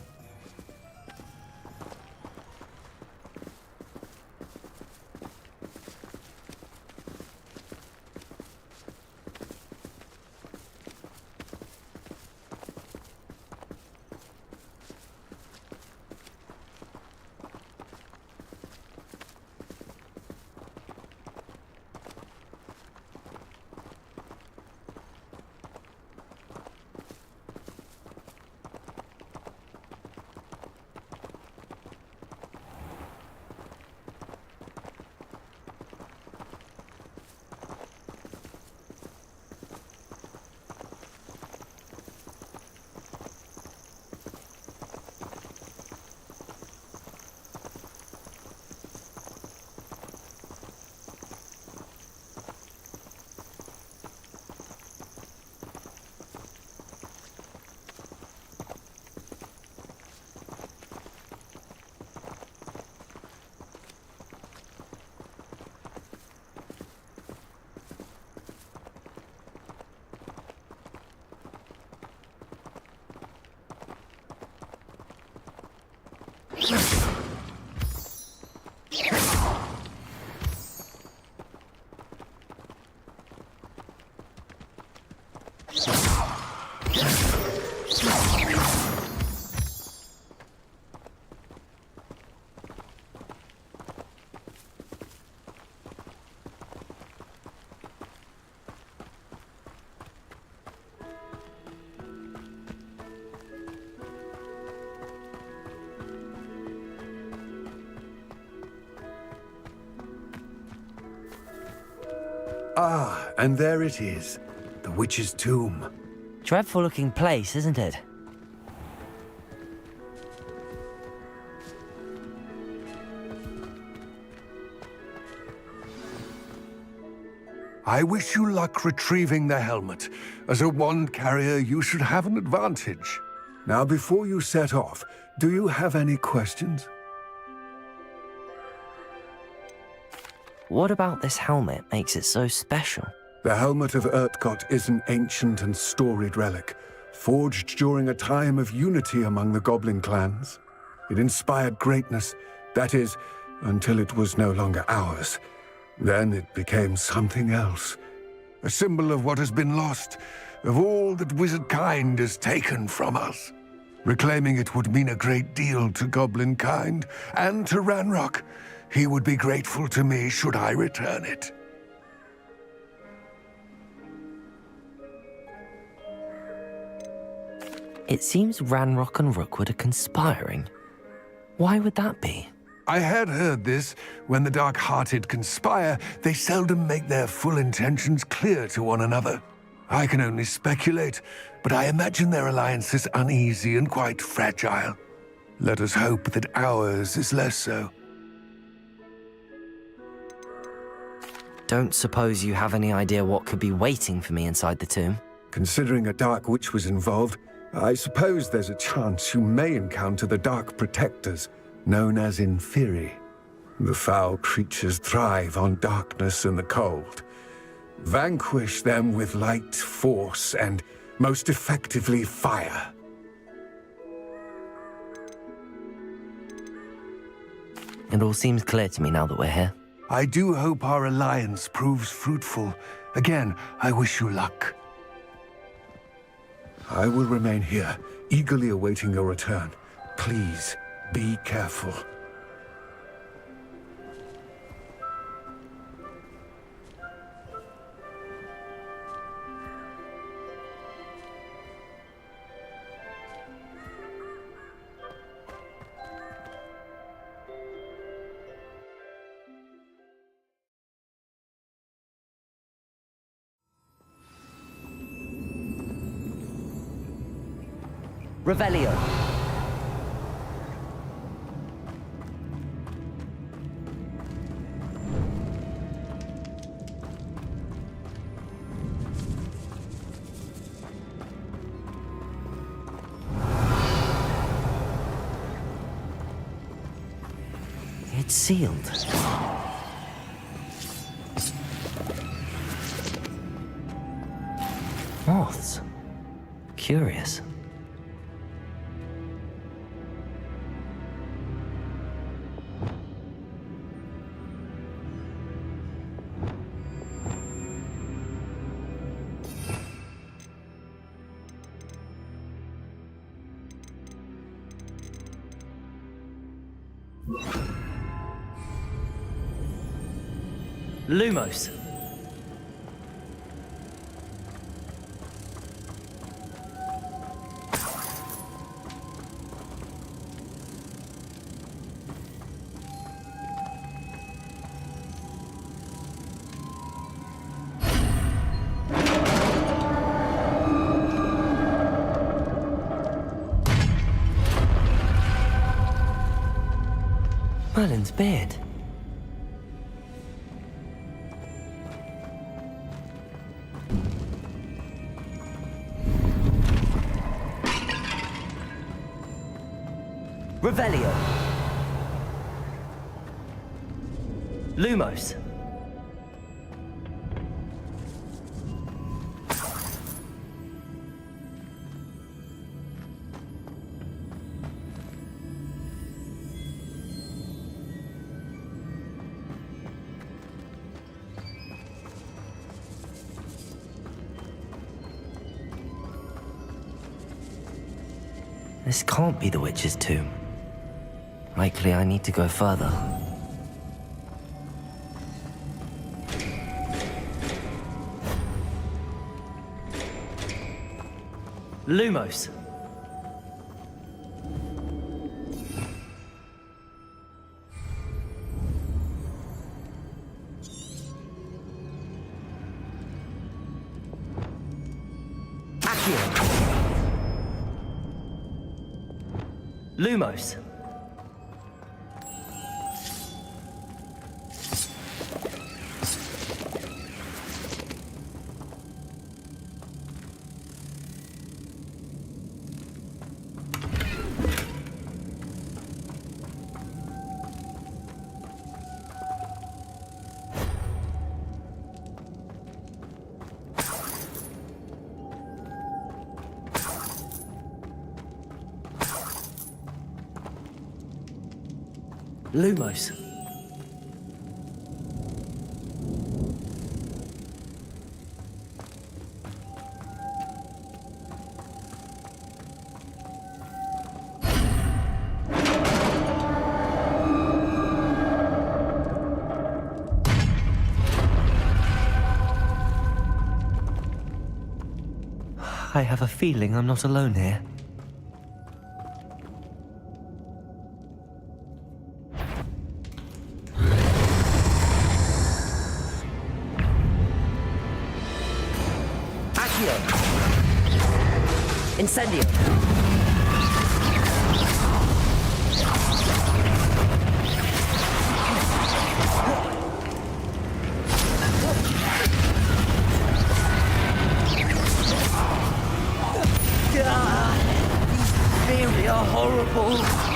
Ah, and there it is. The witch's tomb. Dreadful looking place, isn't it? I wish you luck retrieving the helmet. As a wand carrier, you should have an advantage. Now, before you set off, do you have any questions? What about this helmet makes it so special? The helmet of Urtkot is an ancient and storied relic, forged during a time of unity among the goblin clans. It inspired greatness, that is, until it was no longer ours. Then it became something else. A symbol of what has been lost, of all that wizard kind has taken from us. Reclaiming it would mean a great deal to goblin kind, and to Ranrock. He would be grateful to me should I return it. It seems Ranrock and Rookwood are conspiring. Why would that be? I had heard this. When the dark-hearted conspire, they seldom make their full intentions clear to one another. I can only speculate, but I imagine their alliance is uneasy and quite fragile. Let us hope that ours is less so. Don't suppose you have any idea what could be waiting for me inside the tomb? Considering a dark witch was involved, I suppose there's a chance you may encounter the Dark Protectors, known as Inferi. The foul creatures thrive on darkness and the cold. Vanquish them with light, force, and most effectively fire. It all seems clear to me now that we're here. I do hope our alliance proves fruitful. Again, I wish you luck. I will remain here, eagerly awaiting your return. Please, be careful. Revelio. It's sealed. Moths. Curious. Lumos. Merlin's beard. Revelio. Lumos. This can't be the witch's tomb. Likely I need to go further. Lumos! Lumos. Lumos. I have a feeling I'm not alone here. Incendio! These very are horrible!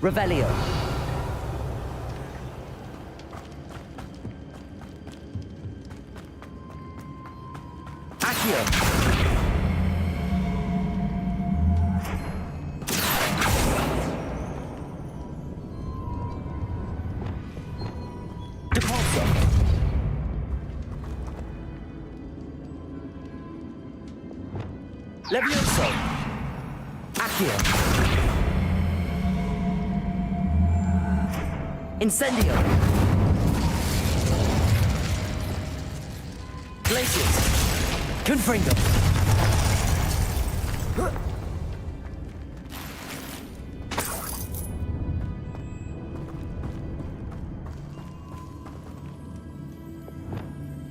Revelio. Accio. Depulso. Levioso. Accio. Incendio! Glacius! Confringo!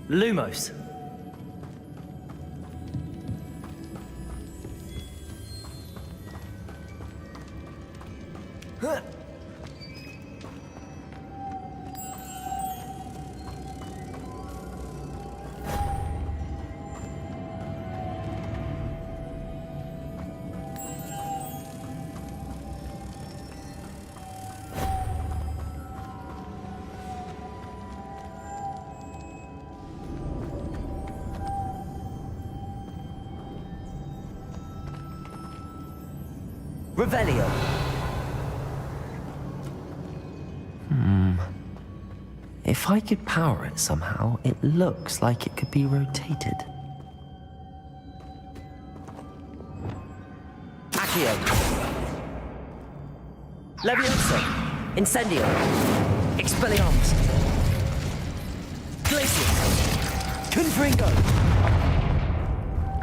Lumos! Revelio. If I could power it somehow, it looks like it could be rotated. Accio. Levioso. Incendio. Expelliarmus. Glacius. Confringo.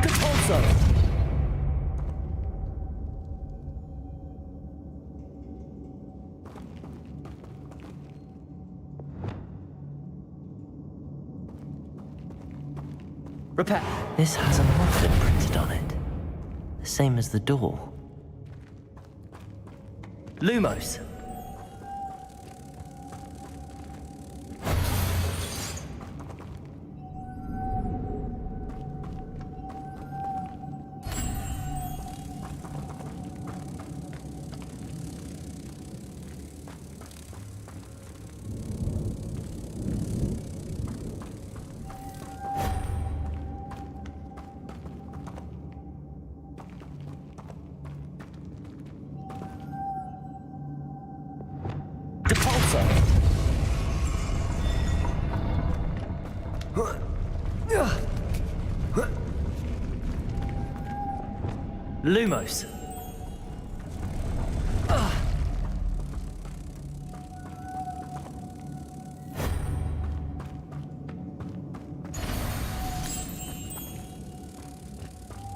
Depulso. Repair. This has a muffin printed on it. The same as the door. Lumos. Lumos.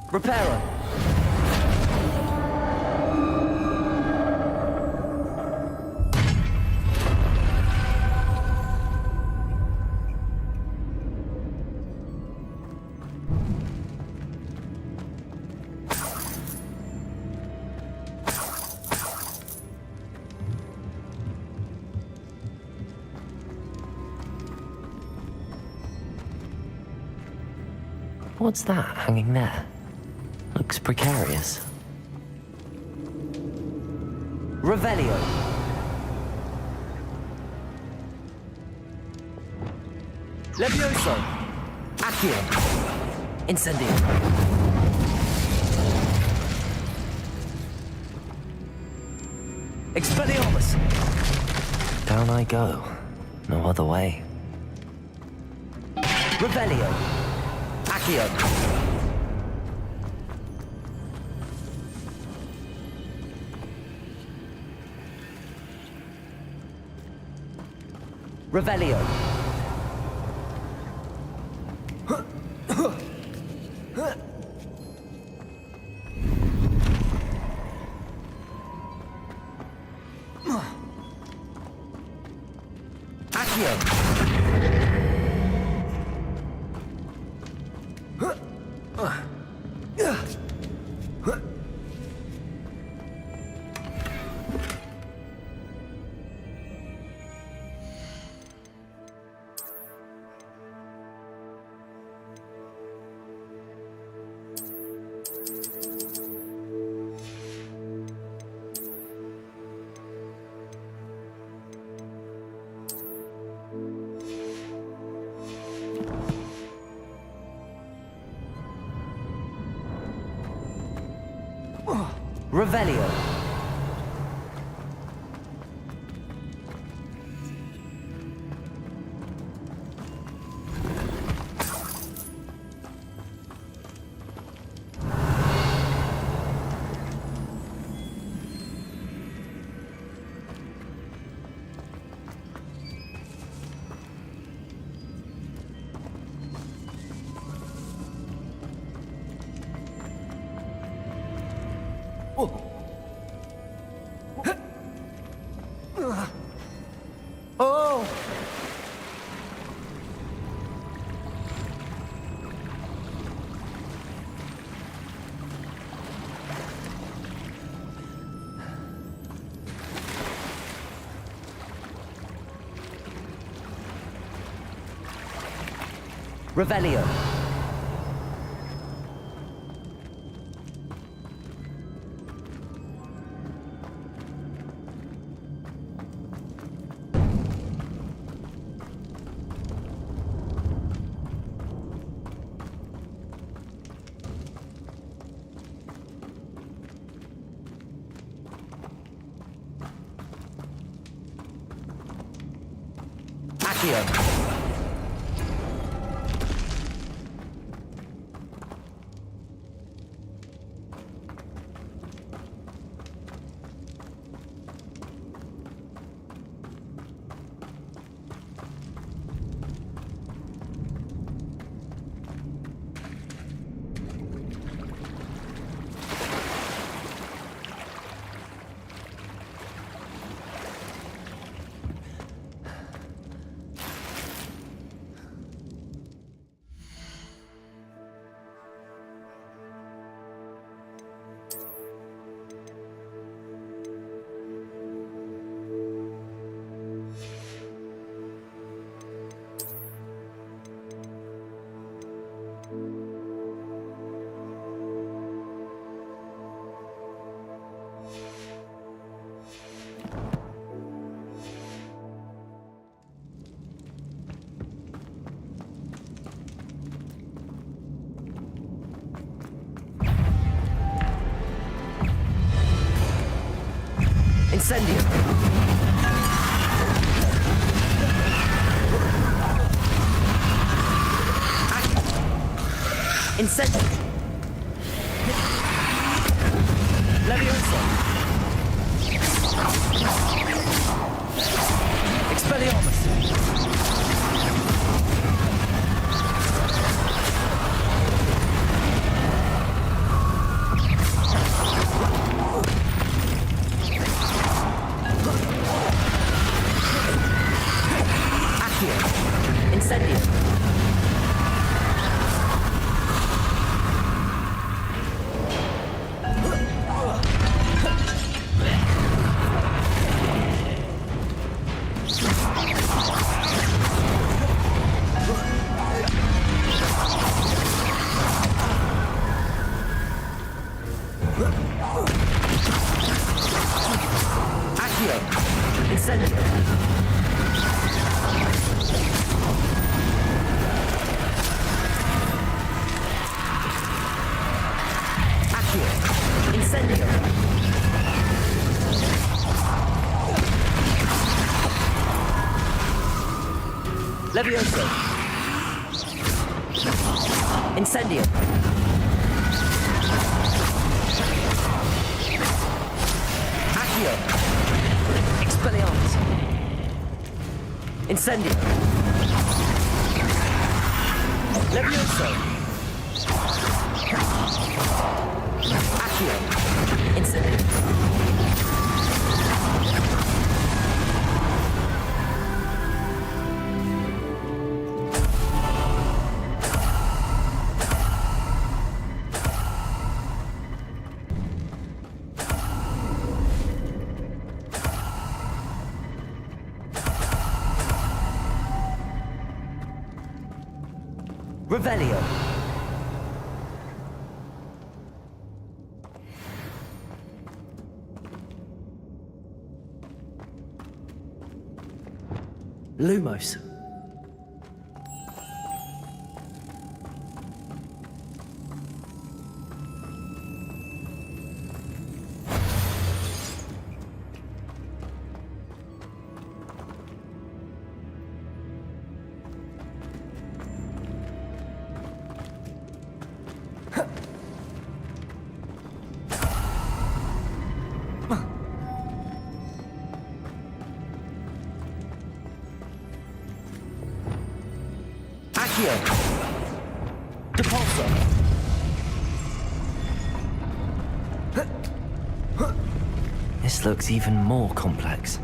Reparo. What's that hanging there? Looks precarious. Revelio. Levioso. Accio. Incendio. Expelliarmus. Down I go. No other way. Revelio. Accio. Revelio. Revelio. Oh! Revelio. Accio. Incendium. Incendium. Leviosa. Expelliarmus. Accio. Incendium. Leviosa. Incendium. Accio. Expelliarmus. Incendium. Leviosa. Accio. Incendium. Revelio. Lumos. This looks even more complex.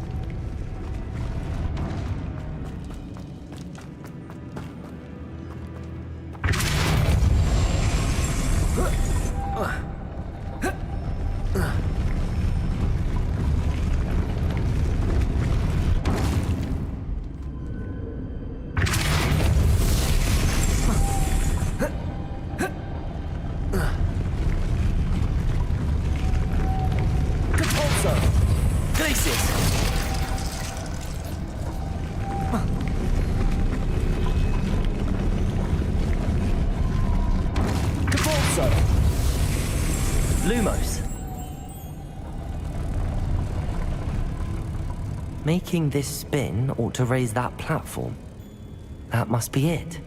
Making this spin ought to raise that platform. That must be it.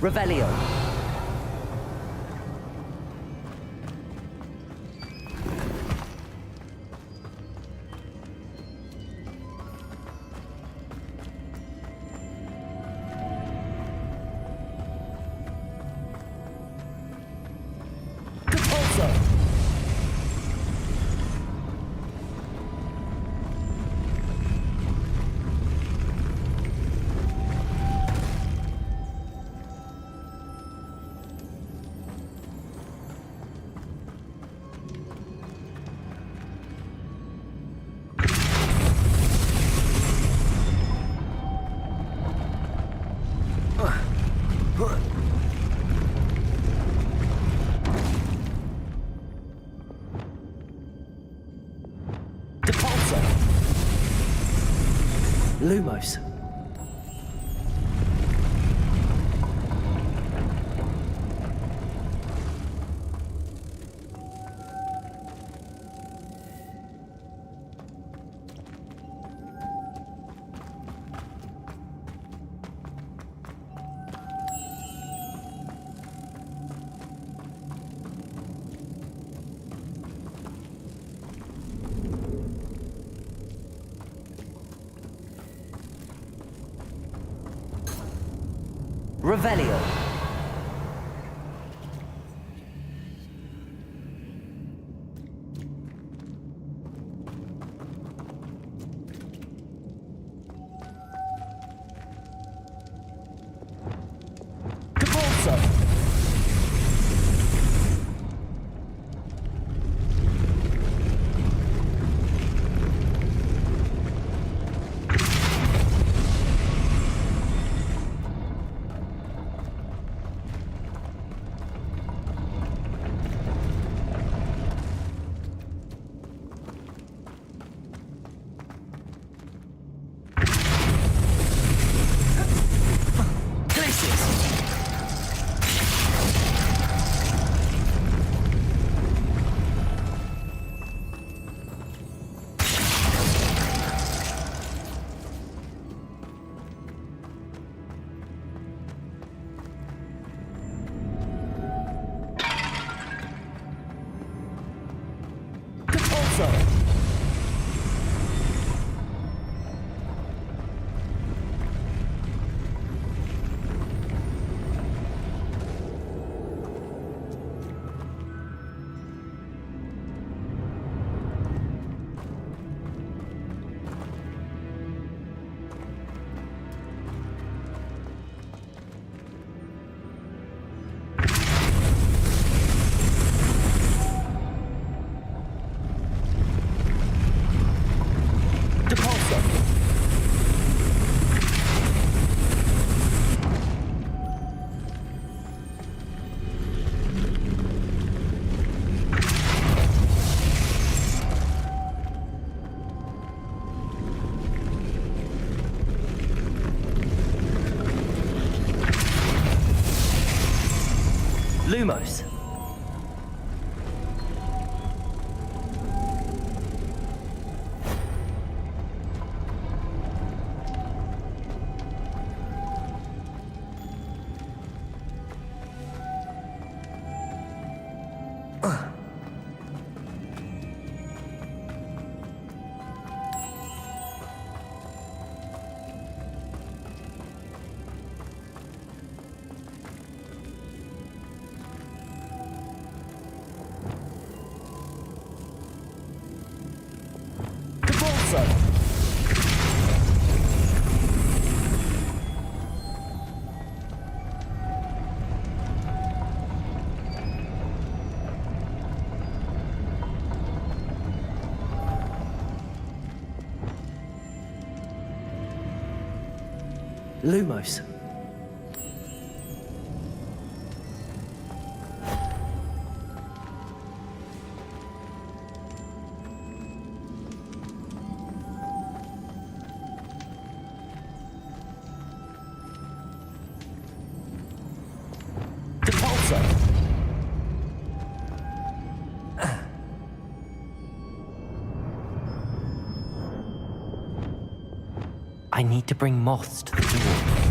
Revelio. Depulso! Lumos. Revelio. Depulso. Lumos. Lumos. I need to bring moths to the door.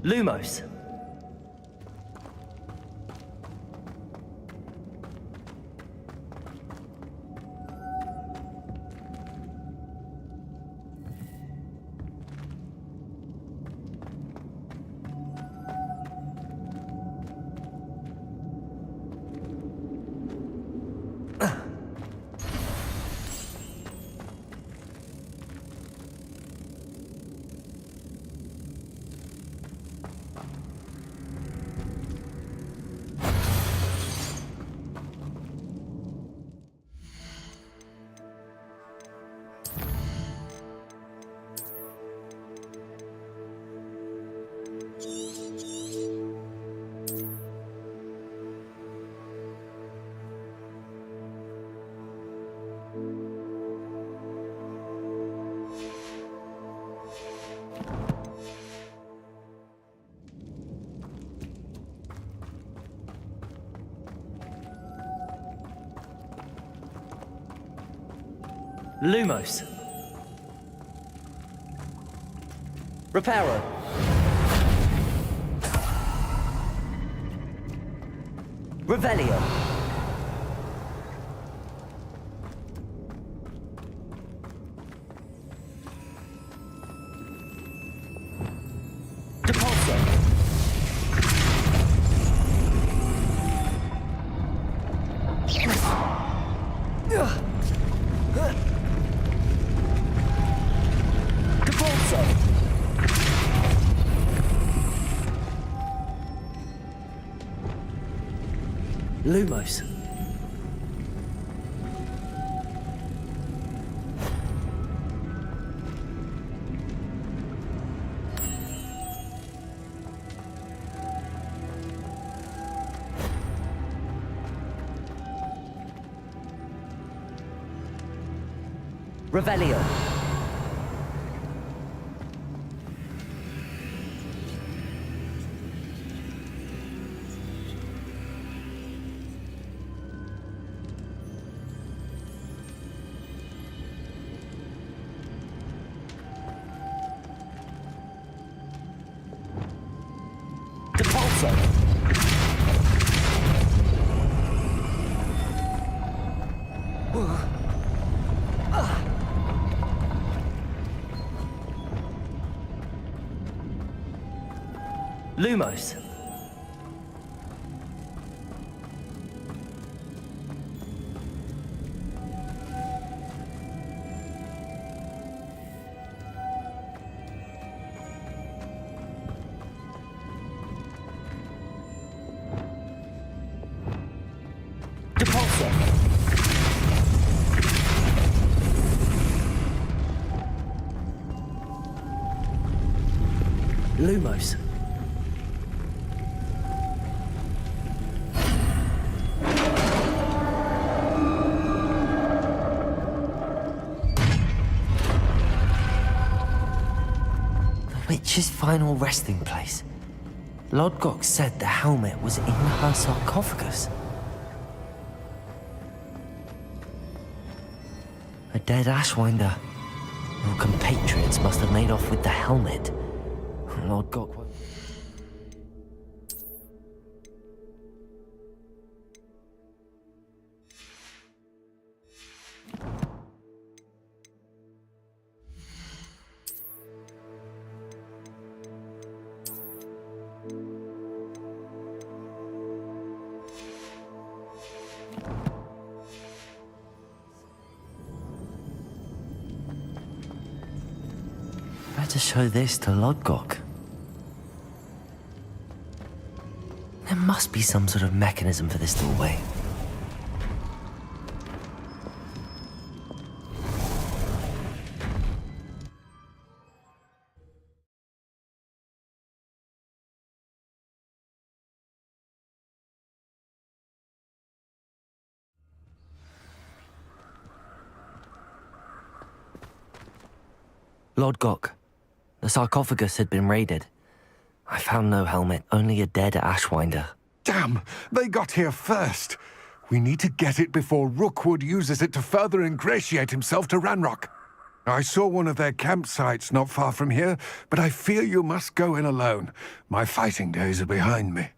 Lumos. Lumos. Reparo. Revelio. Depulso. Depulso. Lumos. Revelio. Depulso. Lumos. Depulso. Lumos. Witch's final resting place. Lodgok said the helmet was in her sarcophagus. A dead Ashwinder. Your compatriots must have made off with the helmet. Lodgok. Better show this to Lodgok. There must be some sort of mechanism for this doorway. Lodgok. The sarcophagus had been raided. I found no helmet, only a dead Ashwinder. Damn! They got here first! We need to get it before Rookwood uses it to further ingratiate himself to Ranrock. I saw one of their campsites not far from here, but I fear you must go in alone. My fighting days are behind me.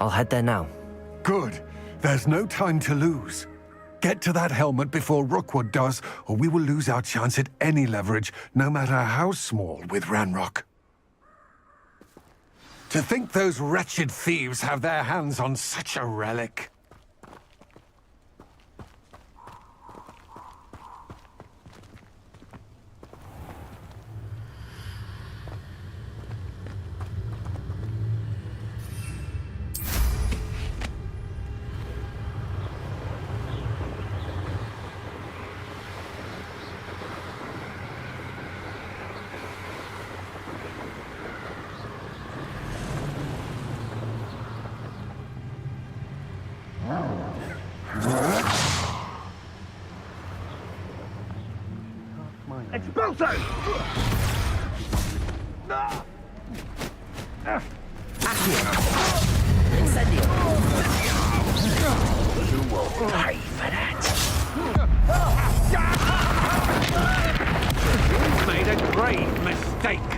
I'll head there now. Good. There's no time to lose. Get to that helmet before Rookwood does, or we will lose our chance at any leverage, no matter how small, with Ranrock. To think those wretched thieves have their hands on such a relic. Expulso! Incendio! You will pay for that. You've made a grave mistake.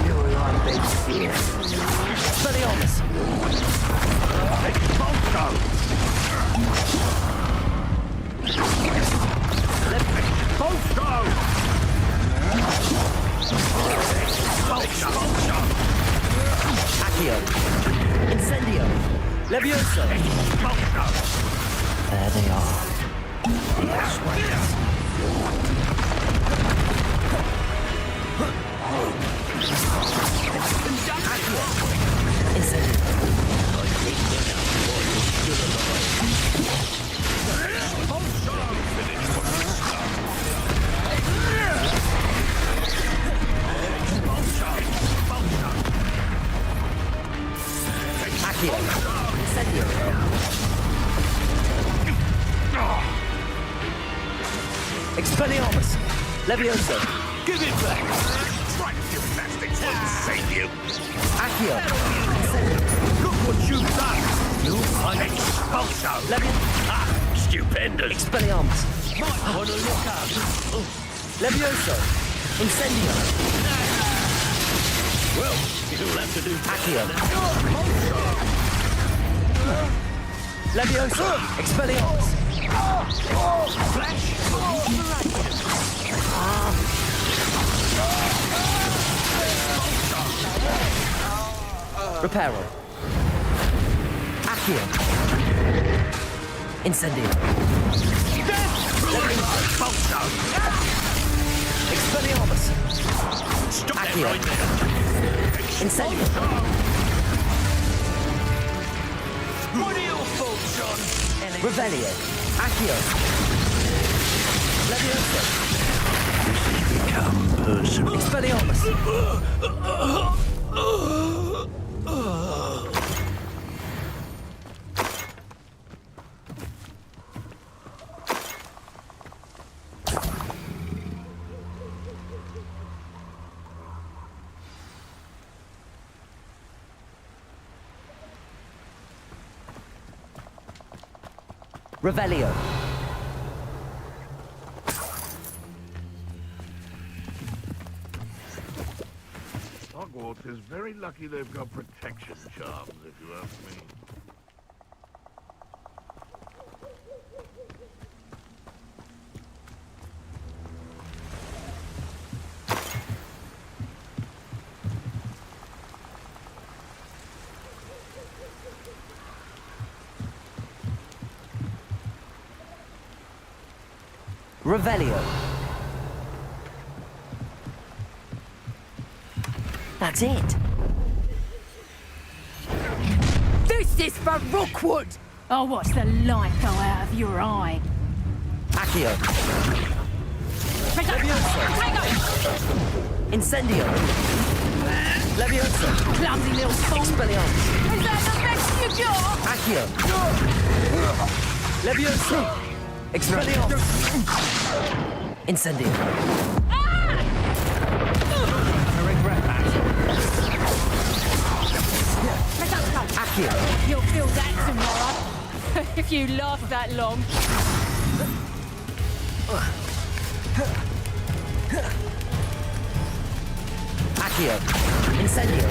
You're on big fear. Expelliarmus! Expulso! Expulso! Expulso! Accio! Incendio! Levioso! Expulso! There they are. The Ashways. Accio! Incendio! Accio! Incendio! Expelliarmus! Levioso! Give it back! Right gymnastics won't save you! Accio! Look what you've done! You are expulso! Ah, stupendous! Expelliarmus! Might want to look up! Levioso! Incendio! Well, you'll have to do Accio! Levioso! Expelliarmus! Flash! Reparo! Accio! Incendio! Expulso! Expelliarmus! Stop that Accio! right there! Incendio! What are your faults, John? Revelio! Accio! Levioso! Become Percival. Expelliarmus! Revelio! Hogwarts is very lucky they've got protection charms, if you ask me. Revelio! That's it! This is for Rookwood! I'll watch the light go out of your eye. Accio! Incendio! Levioso! Clumsy little fool! Expelliarmus! Is that the best you got? Accio! Levioso! Expelliarmus! Incendio! I regret that. Accio! You'll feel that tomorrow. If you last that long. Accio. Incendio.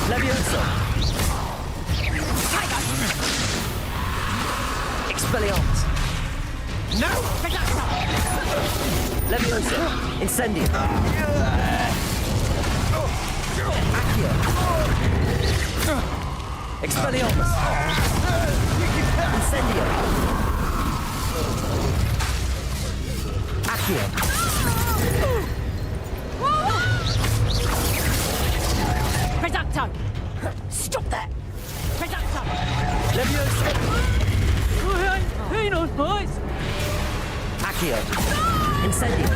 Levioso. Expelliarmus. No! Levioso. Incendio. Accio. Expelliarmus. Incendio. Accio. Reducto! Stop that! Reducto! Levioso. Hang on, boys! Accio. Incendio.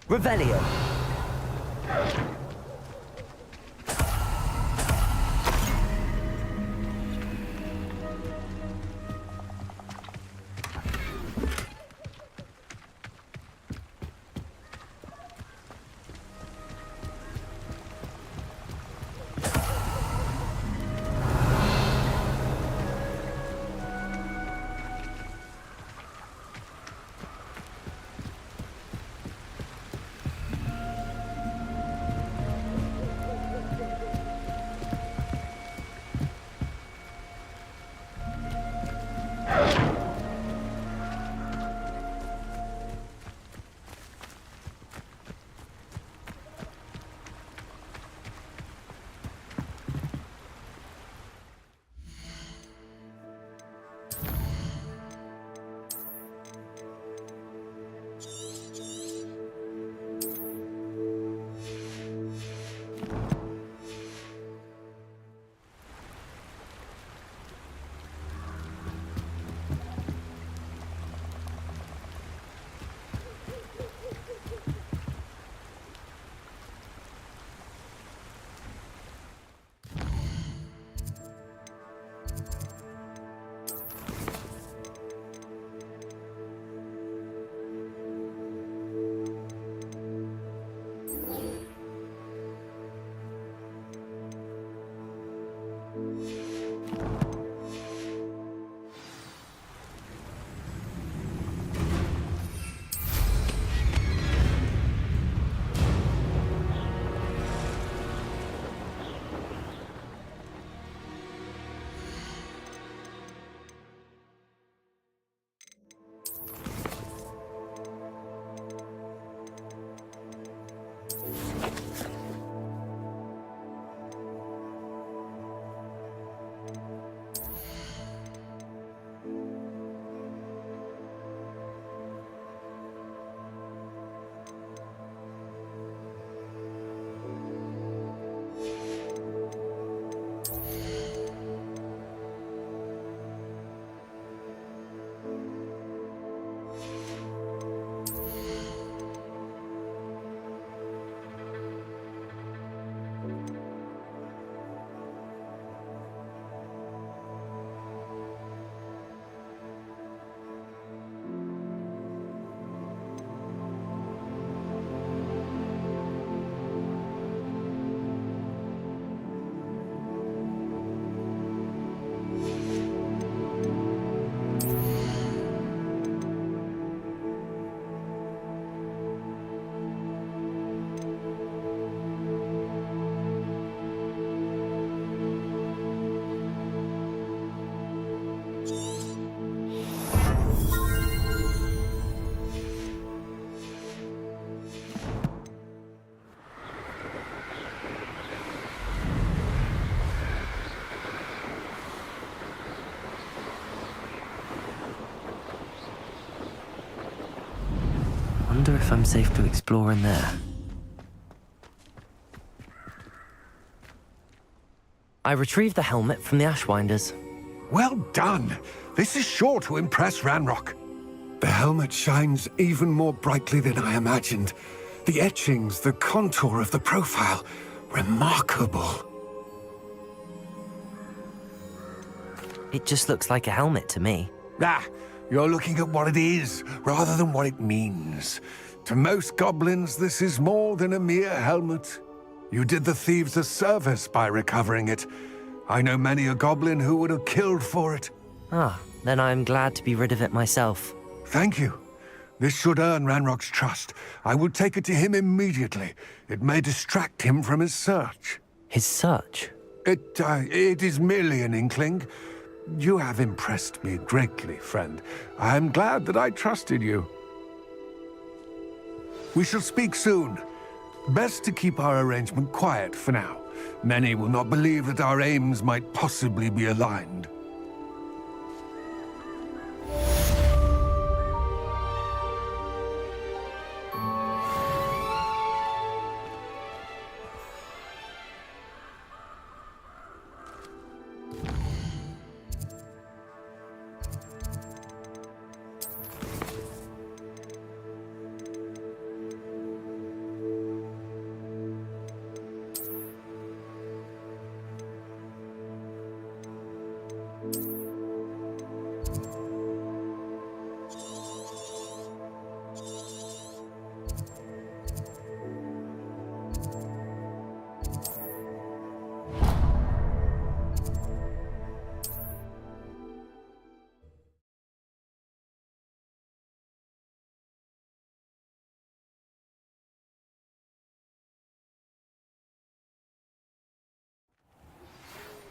Revelio. Wonder if I'm safe to explore in there. I retrieved the helmet from the Ashwinders. Well done! This is sure to impress Ranrock. The helmet shines even more brightly than I imagined. The etchings, the contour of the profile, remarkable. It just looks like a helmet to me. Ah, you're looking at what it is, rather than what it means. To most goblins, this is more than a mere helmet. You did the thieves a service by recovering it. I know many a goblin who would have killed for it. Ah, then I'm glad to be rid of it myself. Thank you. This should earn Ranrock's trust. I will take it to him immediately. It may distract him from his search. His search? It is merely an inkling. You have impressed me greatly, friend. I am glad that I trusted you. We shall speak soon. Best to keep our arrangement quiet for now. Many will not believe that our aims might possibly be aligned.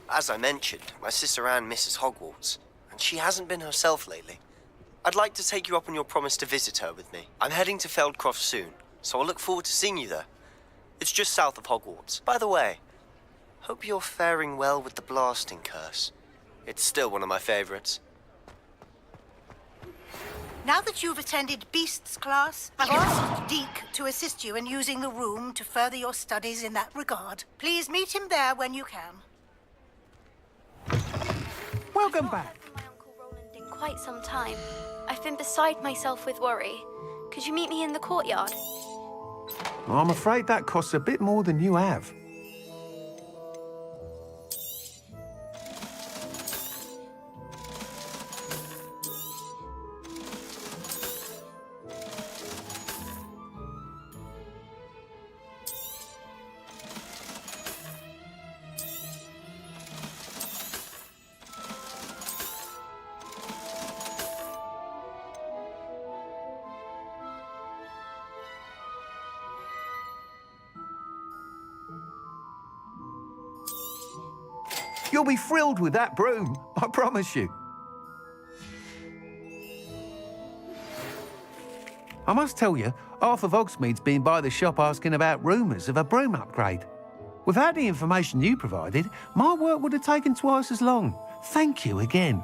As I mentioned, my sister Anne misses Hogwarts, and she hasn't been herself lately. I'd like to take you up on your promise to visit her with me. I'm heading to Feldcroft soon, so I'll look forward to seeing you there. It's just south of Hogwarts. By the way, hope you're faring well with the blasting curse. It's still one of my favorites. Now that you've attended Beasts class, I've asked Deke to assist you in using the room to further your studies in that regard. Please meet him there when you can. Welcome back. In quite some time. I've been beside myself with worry. Could you meet me in the courtyard? I'm afraid that costs a bit more than you have. You'll be thrilled with that broom, I promise you. I must tell you, half of Hogsmeade's been by the shop asking about rumours of a broom upgrade. Without the information you provided, my work would have taken twice as long. Thank you again.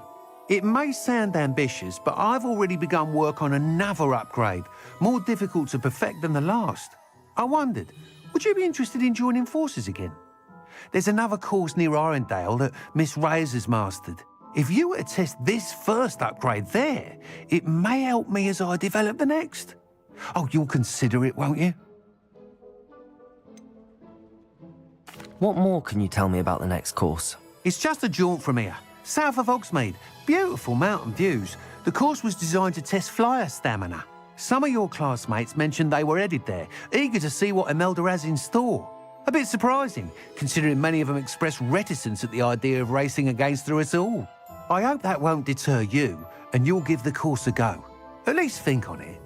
It may sound ambitious, but I've already begun work on another upgrade, more difficult to perfect than the last. I wondered, would you be interested in joining forces again? There's another course near Arendelle that Miss Reyes has mastered. If you were to test this first upgrade there, it may help me as I develop the next. Oh, you'll consider it, won't you? What more can you tell me about the next course? It's just a jaunt from here, south of Hogsmeade. Beautiful mountain views. The course was designed to test flyer stamina. Some of your classmates mentioned they were headed there, eager to see what Imelda has in store. A bit surprising, considering many of them expressed reticence at the idea of racing against her at all. I hope that won't deter you, and you'll give the course a go. At least think on it.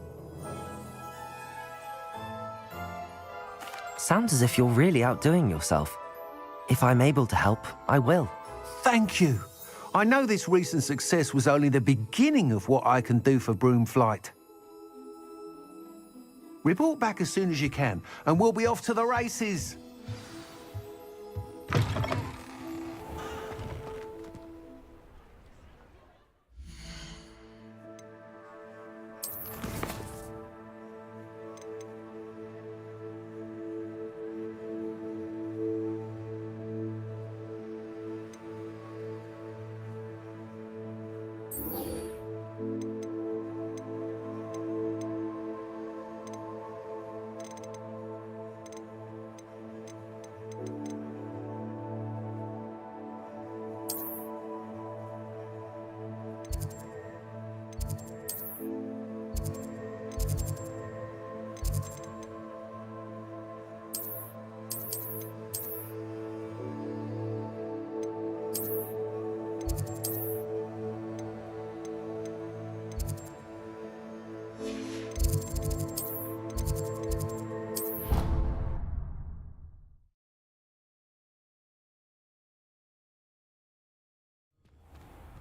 Sounds as if you're really outdoing yourself. If I'm able to help, I will. Thank you. I know this recent success was only the beginning of what I can do for Broomflight. Report back as soon as you can, and we'll be off to the races.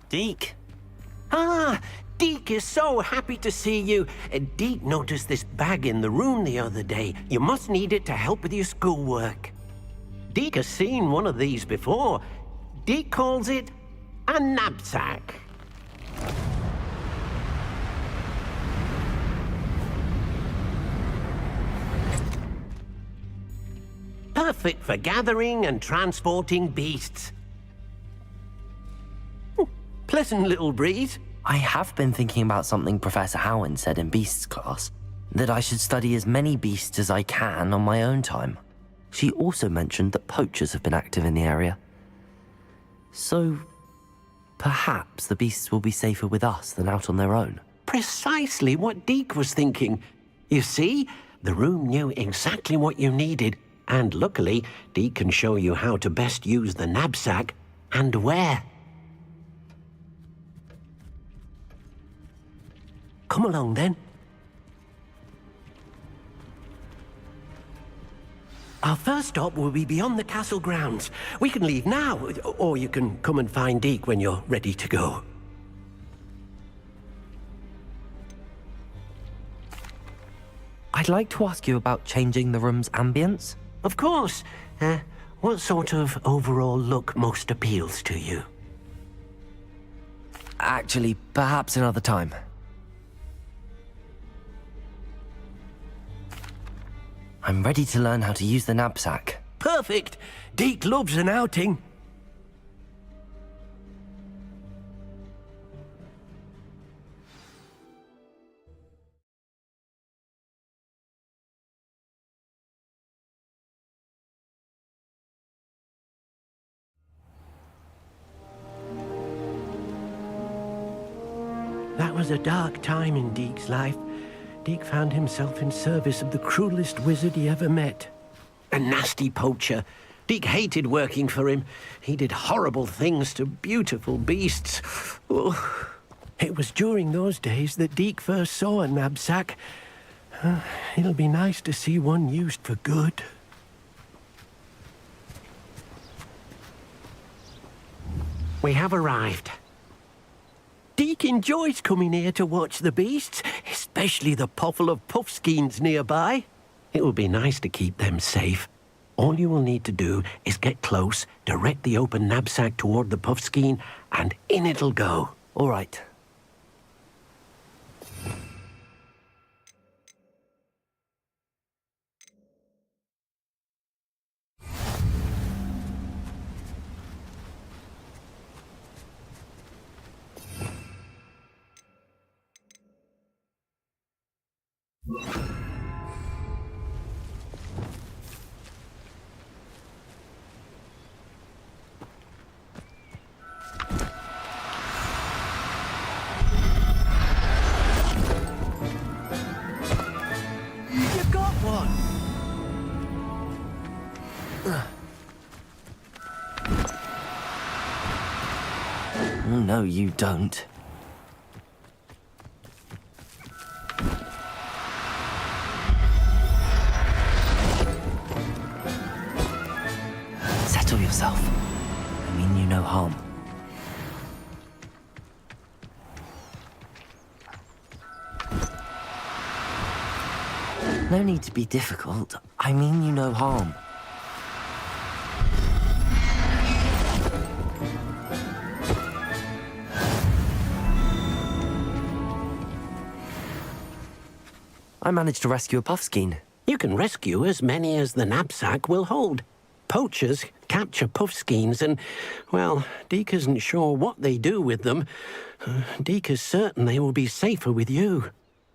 Deke. Ah, Deke is so happy to see you. Deke noticed this bag in the room the other day. You must need it to help with your schoolwork. Deke has seen one of these before. Deke calls it a knapsack. Perfect for gathering and transporting beasts. Pleasant little breeze. I have been thinking about something Professor Howin said in Beasts class, that I should study as many beasts as I can on my own time. She also mentioned that poachers have been active in the area. So, perhaps the beasts will be safer with us than out on their own. Precisely what Deke was thinking. You see, the room knew exactly what you needed, and luckily, Deke can show you how to best use the knapsack and where. Come along, then. Our first stop will be beyond the castle grounds. We can leave now, or you can come and find Deke when you're ready to go. I'd like to ask you about changing the room's ambience. Of course. What sort of overall look most appeals to you? Actually, perhaps another time. I'm ready to learn how to use the knapsack. Perfect! Deke loves an outing. That was a dark time in Deke's life. Deke found himself in service of the cruelest wizard he ever met. A nasty poacher. Deke hated working for him. He did horrible things to beautiful beasts. Oh. It was during those days that Deke first saw a knapsack. It'll be nice to see one used for good. We have arrived. Deke enjoys coming here to watch the beasts, especially the poffle of puffskeins nearby. It will be nice to keep them safe. All you will need to do is get close, direct the open knapsack toward the puffskein, and in it'll go. All right. You got one! Oh, no, you don't. Settle yourself. I mean you no harm. No need to be difficult. I mean you no harm. I managed to rescue a puffskein. You can rescue as many as the knapsack will hold. Poachers capture puffskeins and, well, Deke isn't sure what they do with them. Deke is certain they will be safer with you.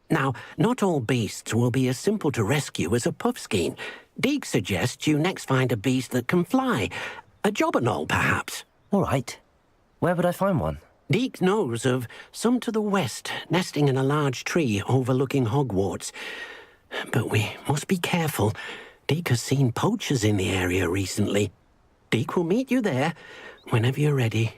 Now, not all beasts will be as simple to rescue as a puffskein. Deke suggests you next find a beast that can fly. A jobberknoll, perhaps. All right. Where would I find one? Deke knows of some to the west, nesting in a large tree overlooking Hogwarts. But we must be careful. Deke has seen poachers in the area recently. Deke will meet you there whenever you're ready.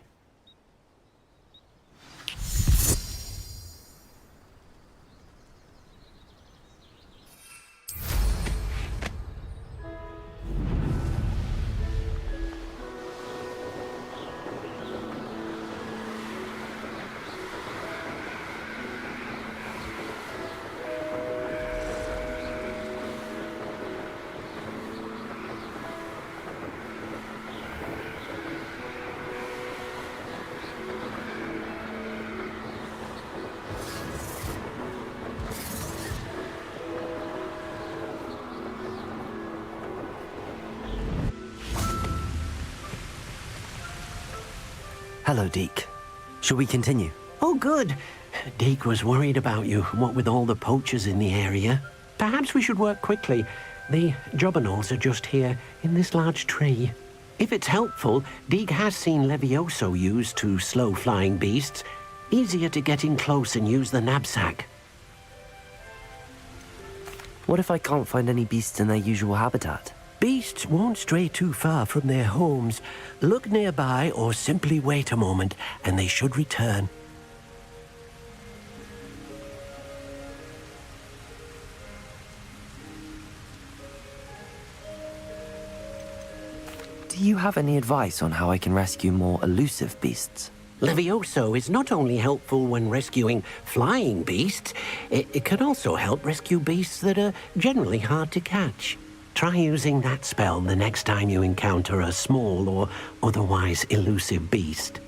Hello, Deke. Shall we continue? Oh, good. Deke was worried about you, what with all the poachers in the area. Perhaps we should work quickly. The jobberknolls are just here, in this large tree. If it's helpful, Deke has seen Levioso used to slow flying beasts. Easier to get in close and use the knapsack. What if I can't find any beasts in their usual habitat? Beasts won't stray too far from their homes. Look nearby or simply wait a moment, and they should return. Do you have any advice on how I can rescue more elusive beasts? Levioso is not only helpful when rescuing flying beasts, it can also help rescue beasts that are generally hard to catch. Try using that spell the next time you encounter a small or otherwise elusive beast.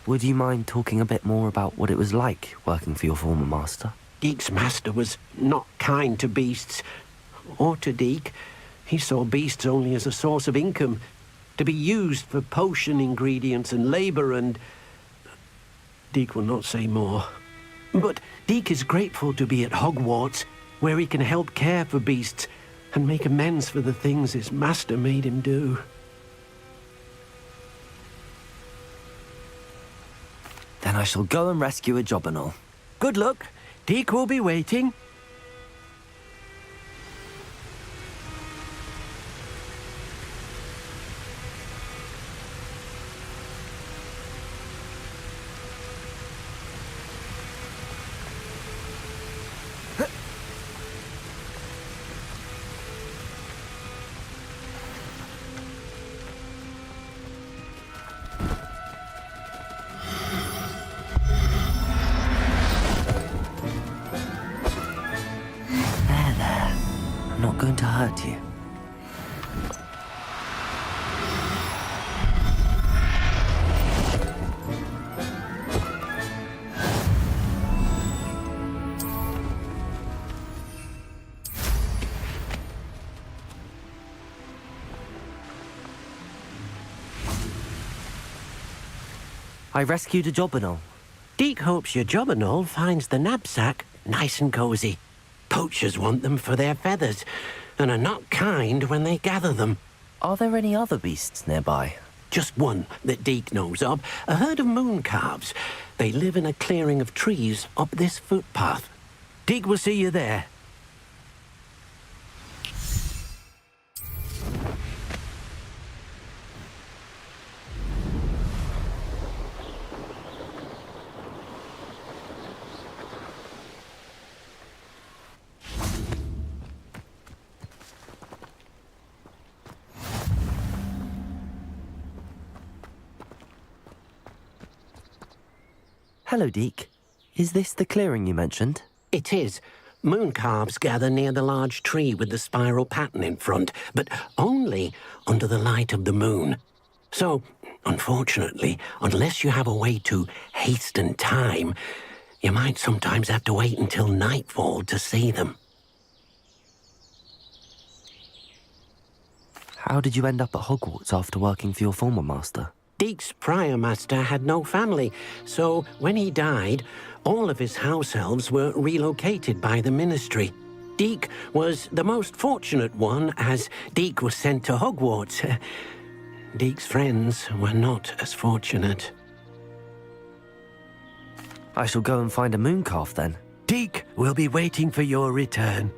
Would you mind talking a bit more about what it was like working for your former master? Deke's master was not kind to beasts, or to Deke. He saw beasts only as a source of income, to be used for potion ingredients and labor, and Deke will not say more. But Deke is grateful to be at Hogwarts, where he can help care for beasts and make amends for the things his master made him do. Then I shall go and rescue a jobberknoll. Good luck. Deke will be waiting. I'm not going to hurt you. I rescued a jobberknoll. Deke hopes your jobberknoll finds the knapsack nice and cozy. Poachers want them for their feathers, and are not kind when they gather them. Are there any other beasts nearby? Just one that Deke knows of, a herd of moon calves. They live in a clearing of trees up this footpath. Deke will see you there. Hello, Deke. Is this the clearing you mentioned? It is. Moon calves gather near the large tree with the spiral pattern in front, but only under the light of the moon. So, unfortunately, unless you have a way to hasten time, you might sometimes have to wait until nightfall to see them. How did you end up at Hogwarts after working for your former master? Deke's prior master had no family, so when he died, all of his house elves were relocated by the ministry. Deke was the most fortunate one, as Deke was sent to Hogwarts. Deke's friends were not as fortunate. I shall go and find a moon calf then. Deke will be waiting for your return.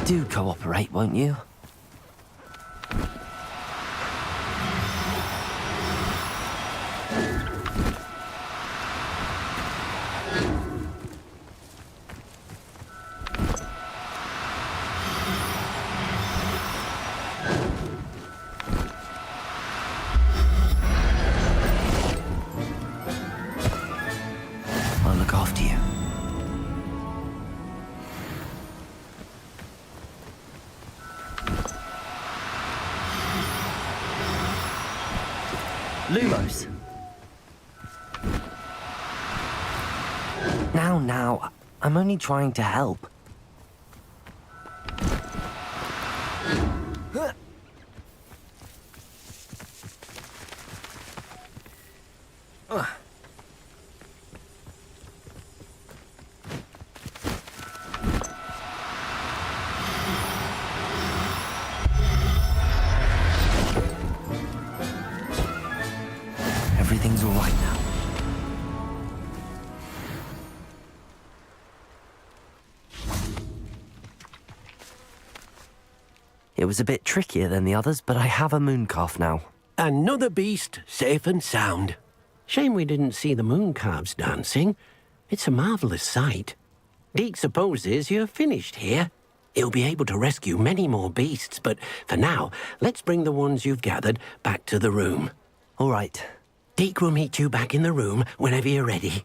Do cooperate, won't you? I'll look after you. Lumos. Now, I'm only trying to help. Everything's all right now. It was a bit trickier than the others, but I have a mooncalf now. Another beast, safe and sound. Shame we didn't see the mooncalves dancing. It's a marvellous sight. Deke supposes you're finished here. He'll be able to rescue many more beasts, but for now, let's bring the ones you've gathered back to the room. All right. Deke will meet you back in the room whenever you're ready.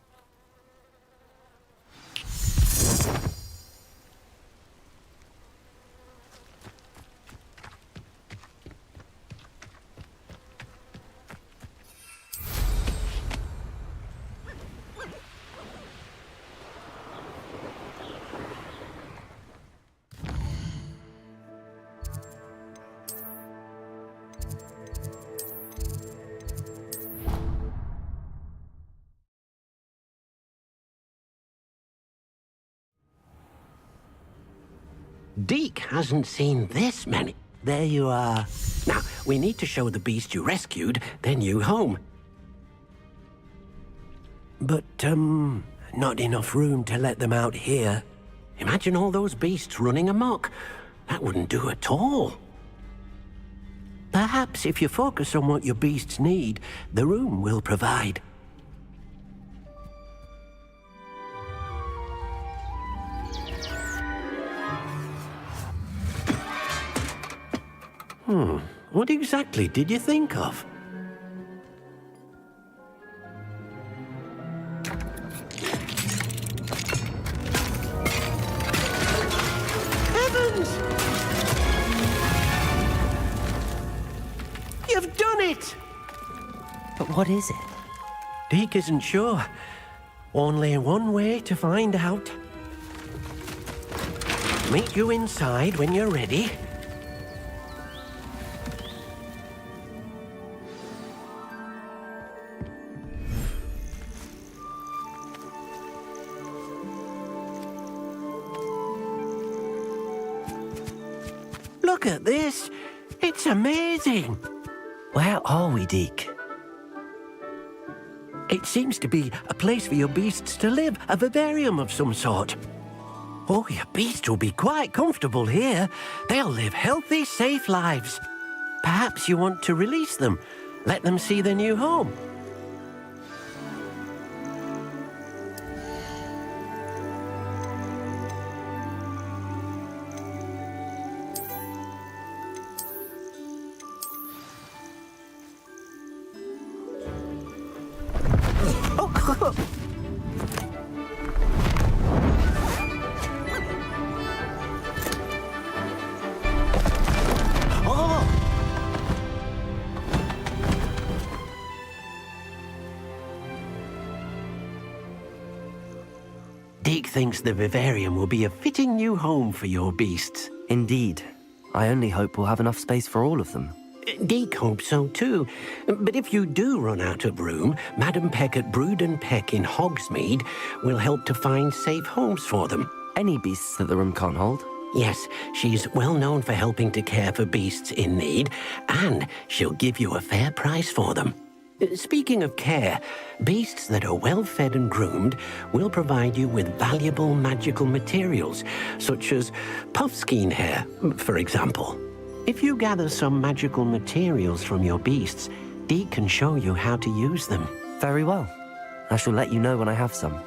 Deke hasn't seen this many. There you are. Now, we need to show the beast you rescued their new home. But, not enough room to let them out here. Imagine all those beasts running amok. That wouldn't do at all. Perhaps if you focus on what your beasts need, the room will provide. What exactly did you think of? Heavens! You've done it! But what is it? Deke isn't sure. Only one way to find out. Meet you inside when you're ready. Look at this. It's amazing. Where are we, Deke? It seems to be a place for your beasts to live, a vivarium of some sort. Oh, your beasts will be quite comfortable here. They'll live healthy, safe lives. Perhaps you want to release them, let them see their new home. Deke thinks the vivarium will be a fitting new home for your beasts. Indeed. I only hope we'll have enough space for all of them. Deke hopes so too. But if you do run out of room, Madam Peck at Brood and Peck in Hogsmeade will help to find safe homes for them. Any beasts that the room can't hold? Yes, she's well known for helping to care for beasts in need, and she'll give you a fair price for them. Speaking of care, beasts that are well fed and groomed will provide you with valuable magical materials, such as puffskein hair, for example. If you gather some magical materials from your beasts, Deke can show you how to use them. Very well. I shall let you know when I have some.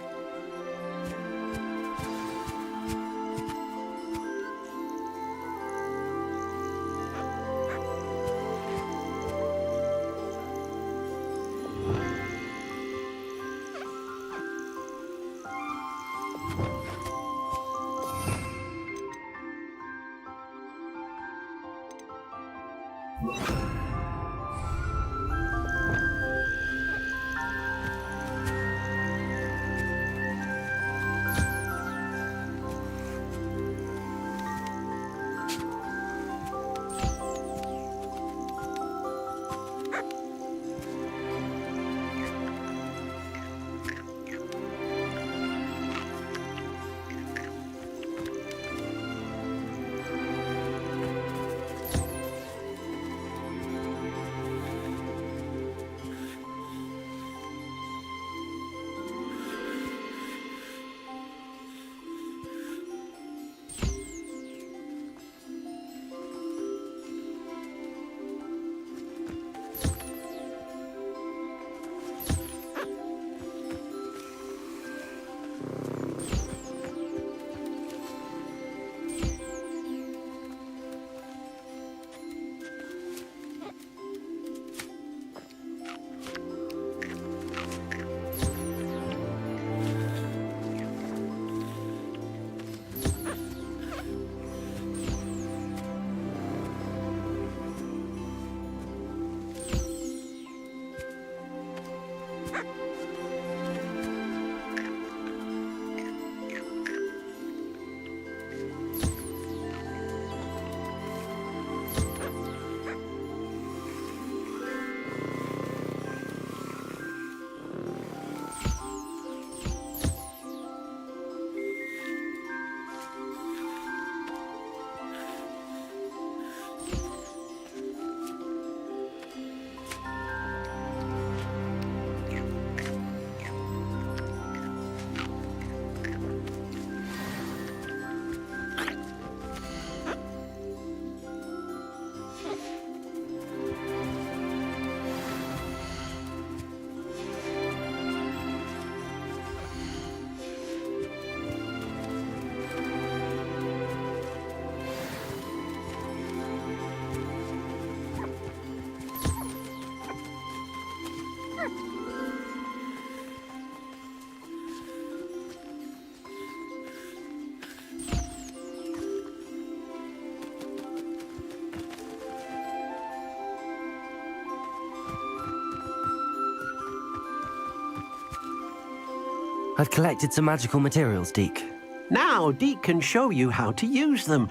I've collected some magical materials, Deke. Now, Deke can show you how to use them.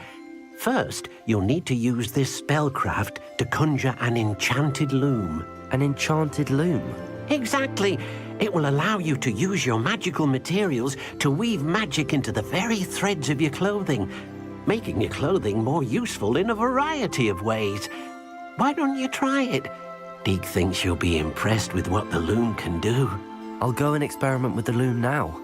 First, you'll need to use this spellcraft to conjure an enchanted loom. An enchanted loom? Exactly. It will allow you to use your magical materials to weave magic into the very threads of your clothing, making your clothing more useful in a variety of ways. Why don't you try it? Deke thinks you'll be impressed with what the loom can do. I'll go and experiment with the loom now.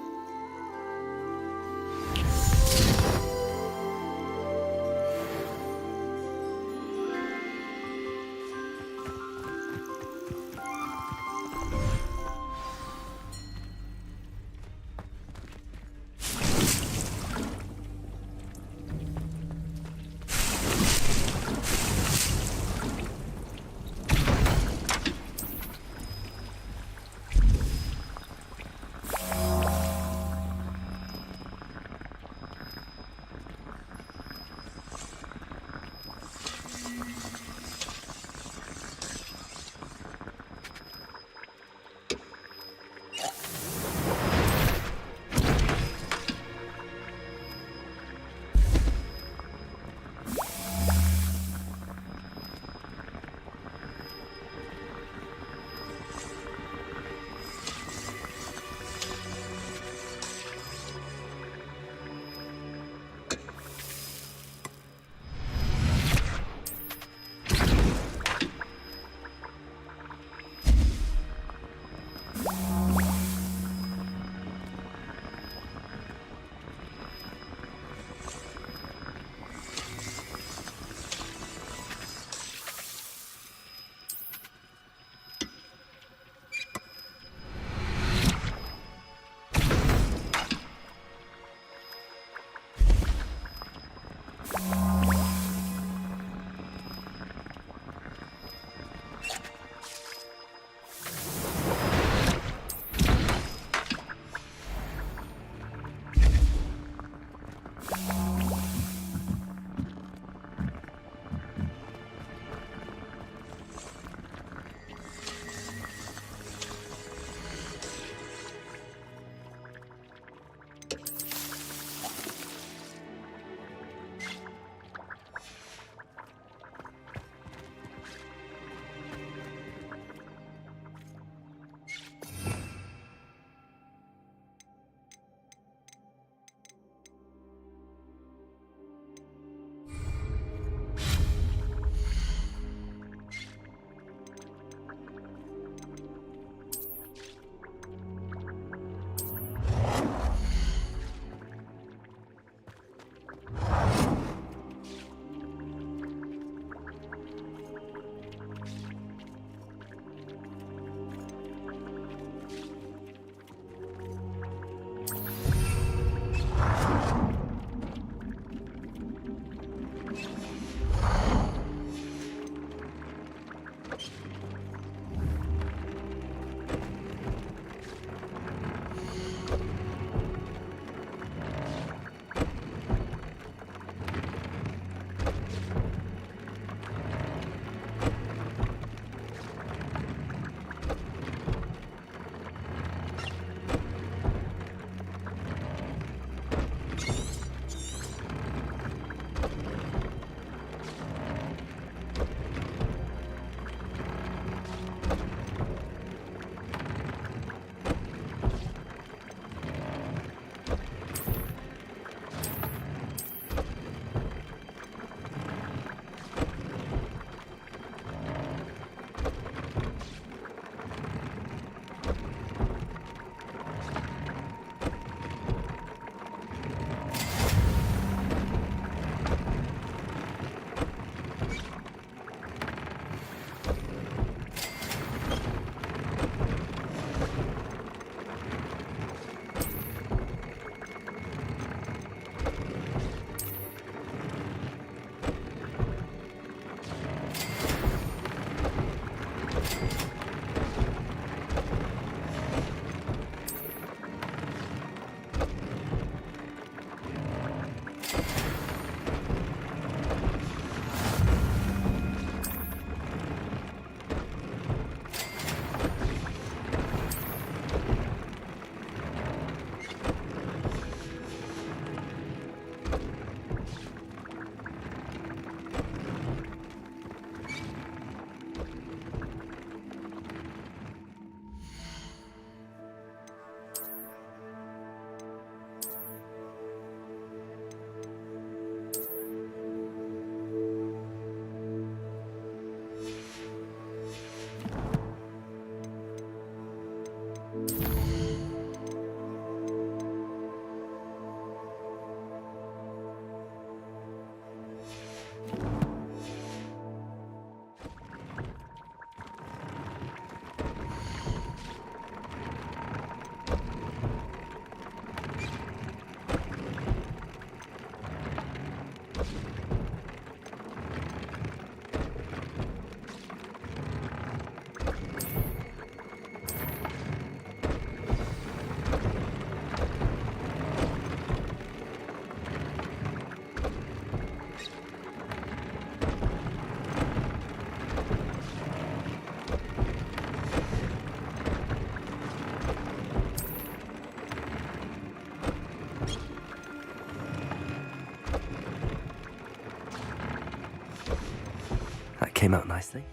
Came out nicely.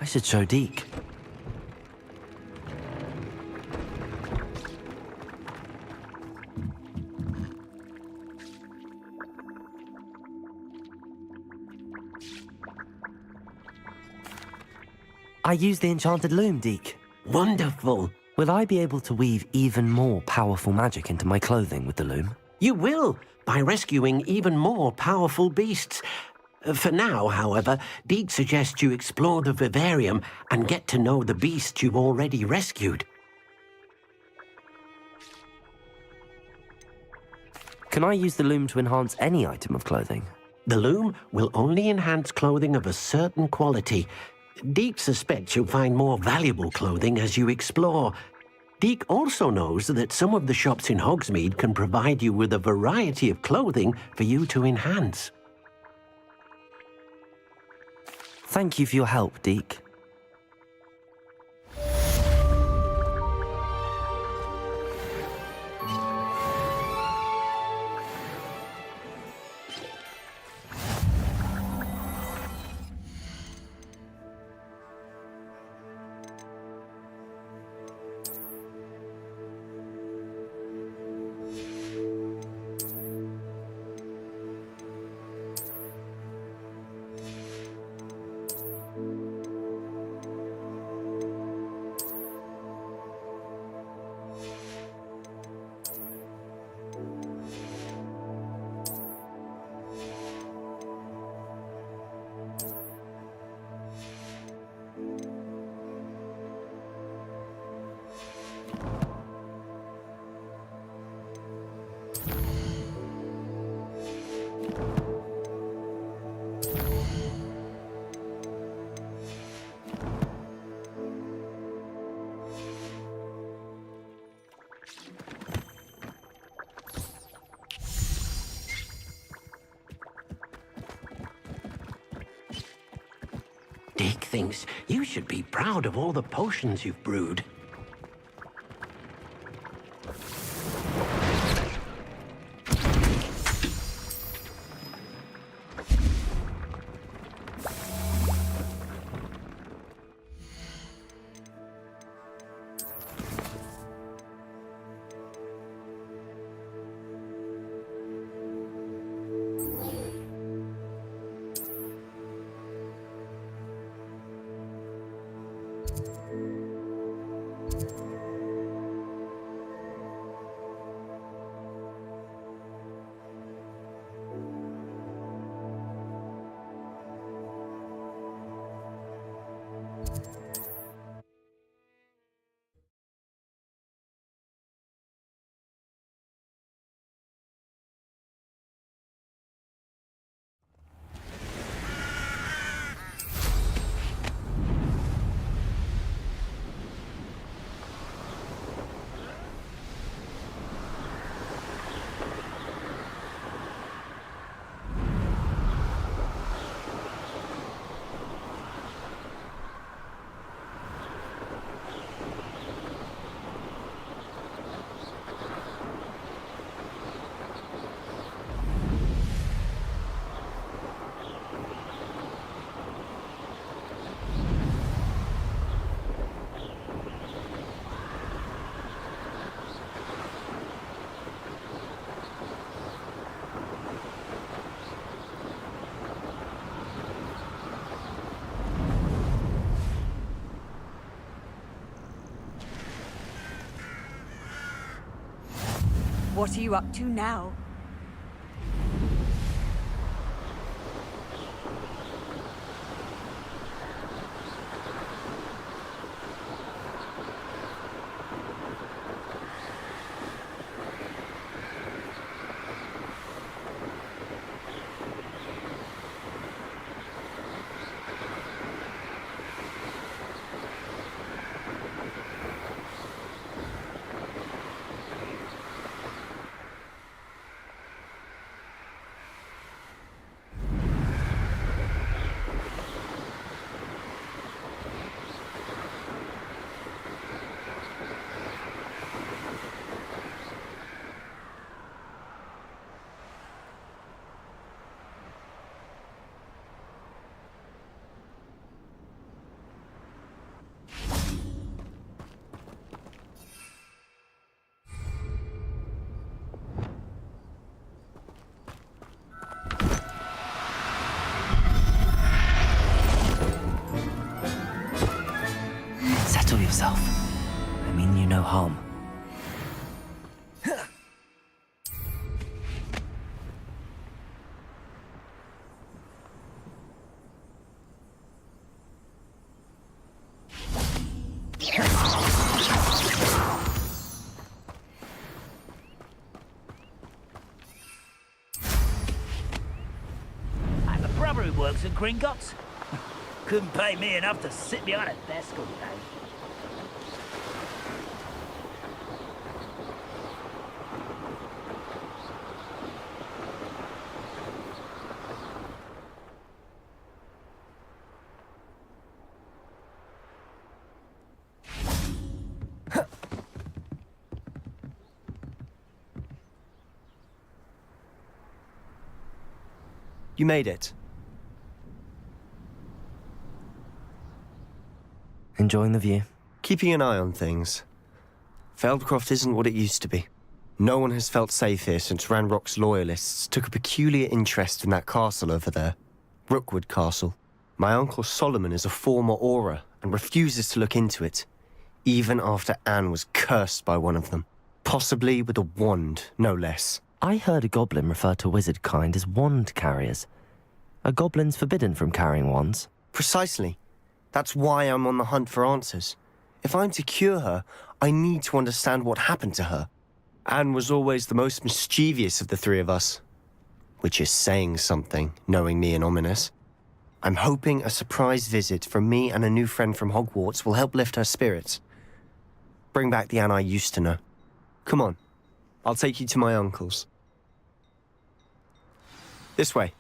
I should show Deke. I use the enchanted loom, Deke. Wonderful. Will I be able to weave even more powerful magic into my clothing with the loom? You will, by rescuing even more powerful beasts. For now, however, Deke suggests you explore the vivarium and get to know the beasts you've already rescued. Can I use the loom to enhance any item of clothing? The loom will only enhance clothing of a certain quality. Deke suspects you'll find more valuable clothing as you explore. Deke also knows that some of the shops in Hogsmeade can provide you with a variety of clothing for you to enhance. Thank you for your help, Deke. Deke thinks you should be proud of all the potions you've brewed. What are you up to now? Settle yourself. I mean you no harm. I have a brother who works at Gringotts. Couldn't pay me enough to sit behind a desk all day. You made it. Enjoying the view? Keeping an eye on things. Feldcroft isn't what it used to be. No one has felt safe here since Ranrock's loyalists took a peculiar interest in that castle over there. Rookwood Castle. My uncle Solomon is a former Auror and refuses to look into it, even after Anne was cursed by one of them. Possibly with a wand, no less. I heard a goblin refer to wizard kind as wand carriers. Are goblins forbidden from carrying wands? Precisely. That's why I'm on the hunt for answers. If I'm to cure her, I need to understand what happened to her. Anne was always the most mischievous of the three of us. Which is saying something, knowing me and Ominous. I'm hoping a surprise visit from me and a new friend from Hogwarts will help lift her spirits. Bring back the Anne I used to know. Come on. I'll take you to my uncle's. This way.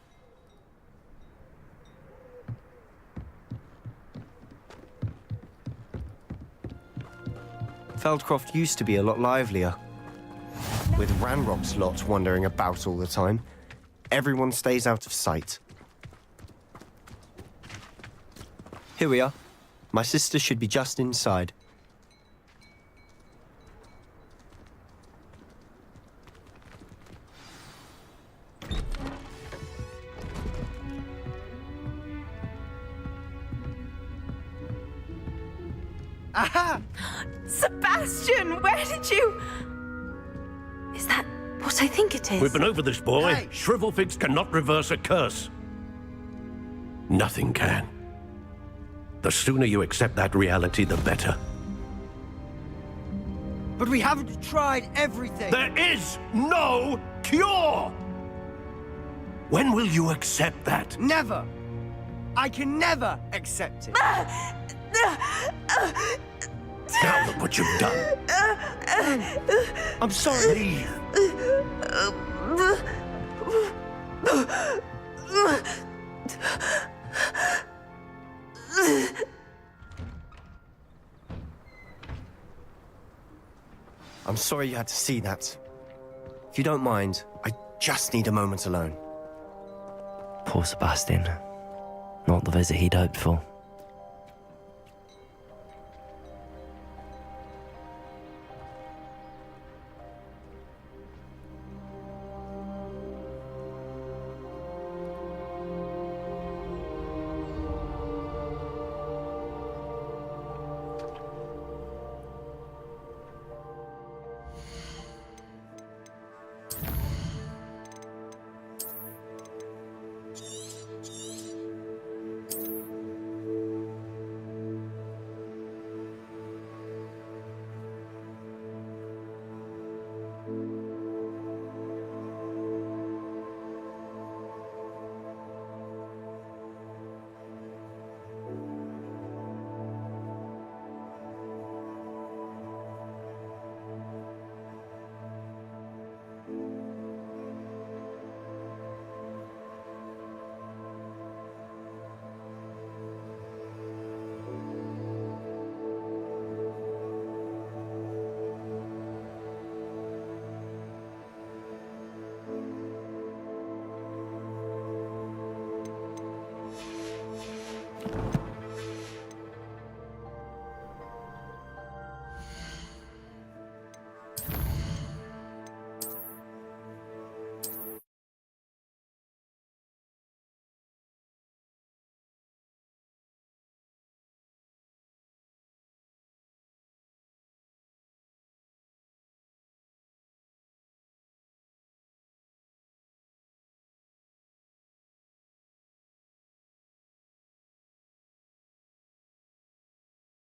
Feldcroft used to be a lot livelier. With Ranrock's lot wandering about all the time, everyone stays out of sight. Here we are. My sister should be just inside. Aha! Sebastian, where did you... Is that what I think it is? We've been over this, boy. Hey. Shrivelfigs cannot reverse a curse. Nothing can. The sooner you accept that reality, the better. But we haven't tried everything. There is no cure! When will you accept that? Never. I can never accept it. Now look what you've done. I'm sorry. I'm sorry you had to see that. If you don't mind, I just need a moment alone. Poor Sebastian. Not the visit he'd hoped for.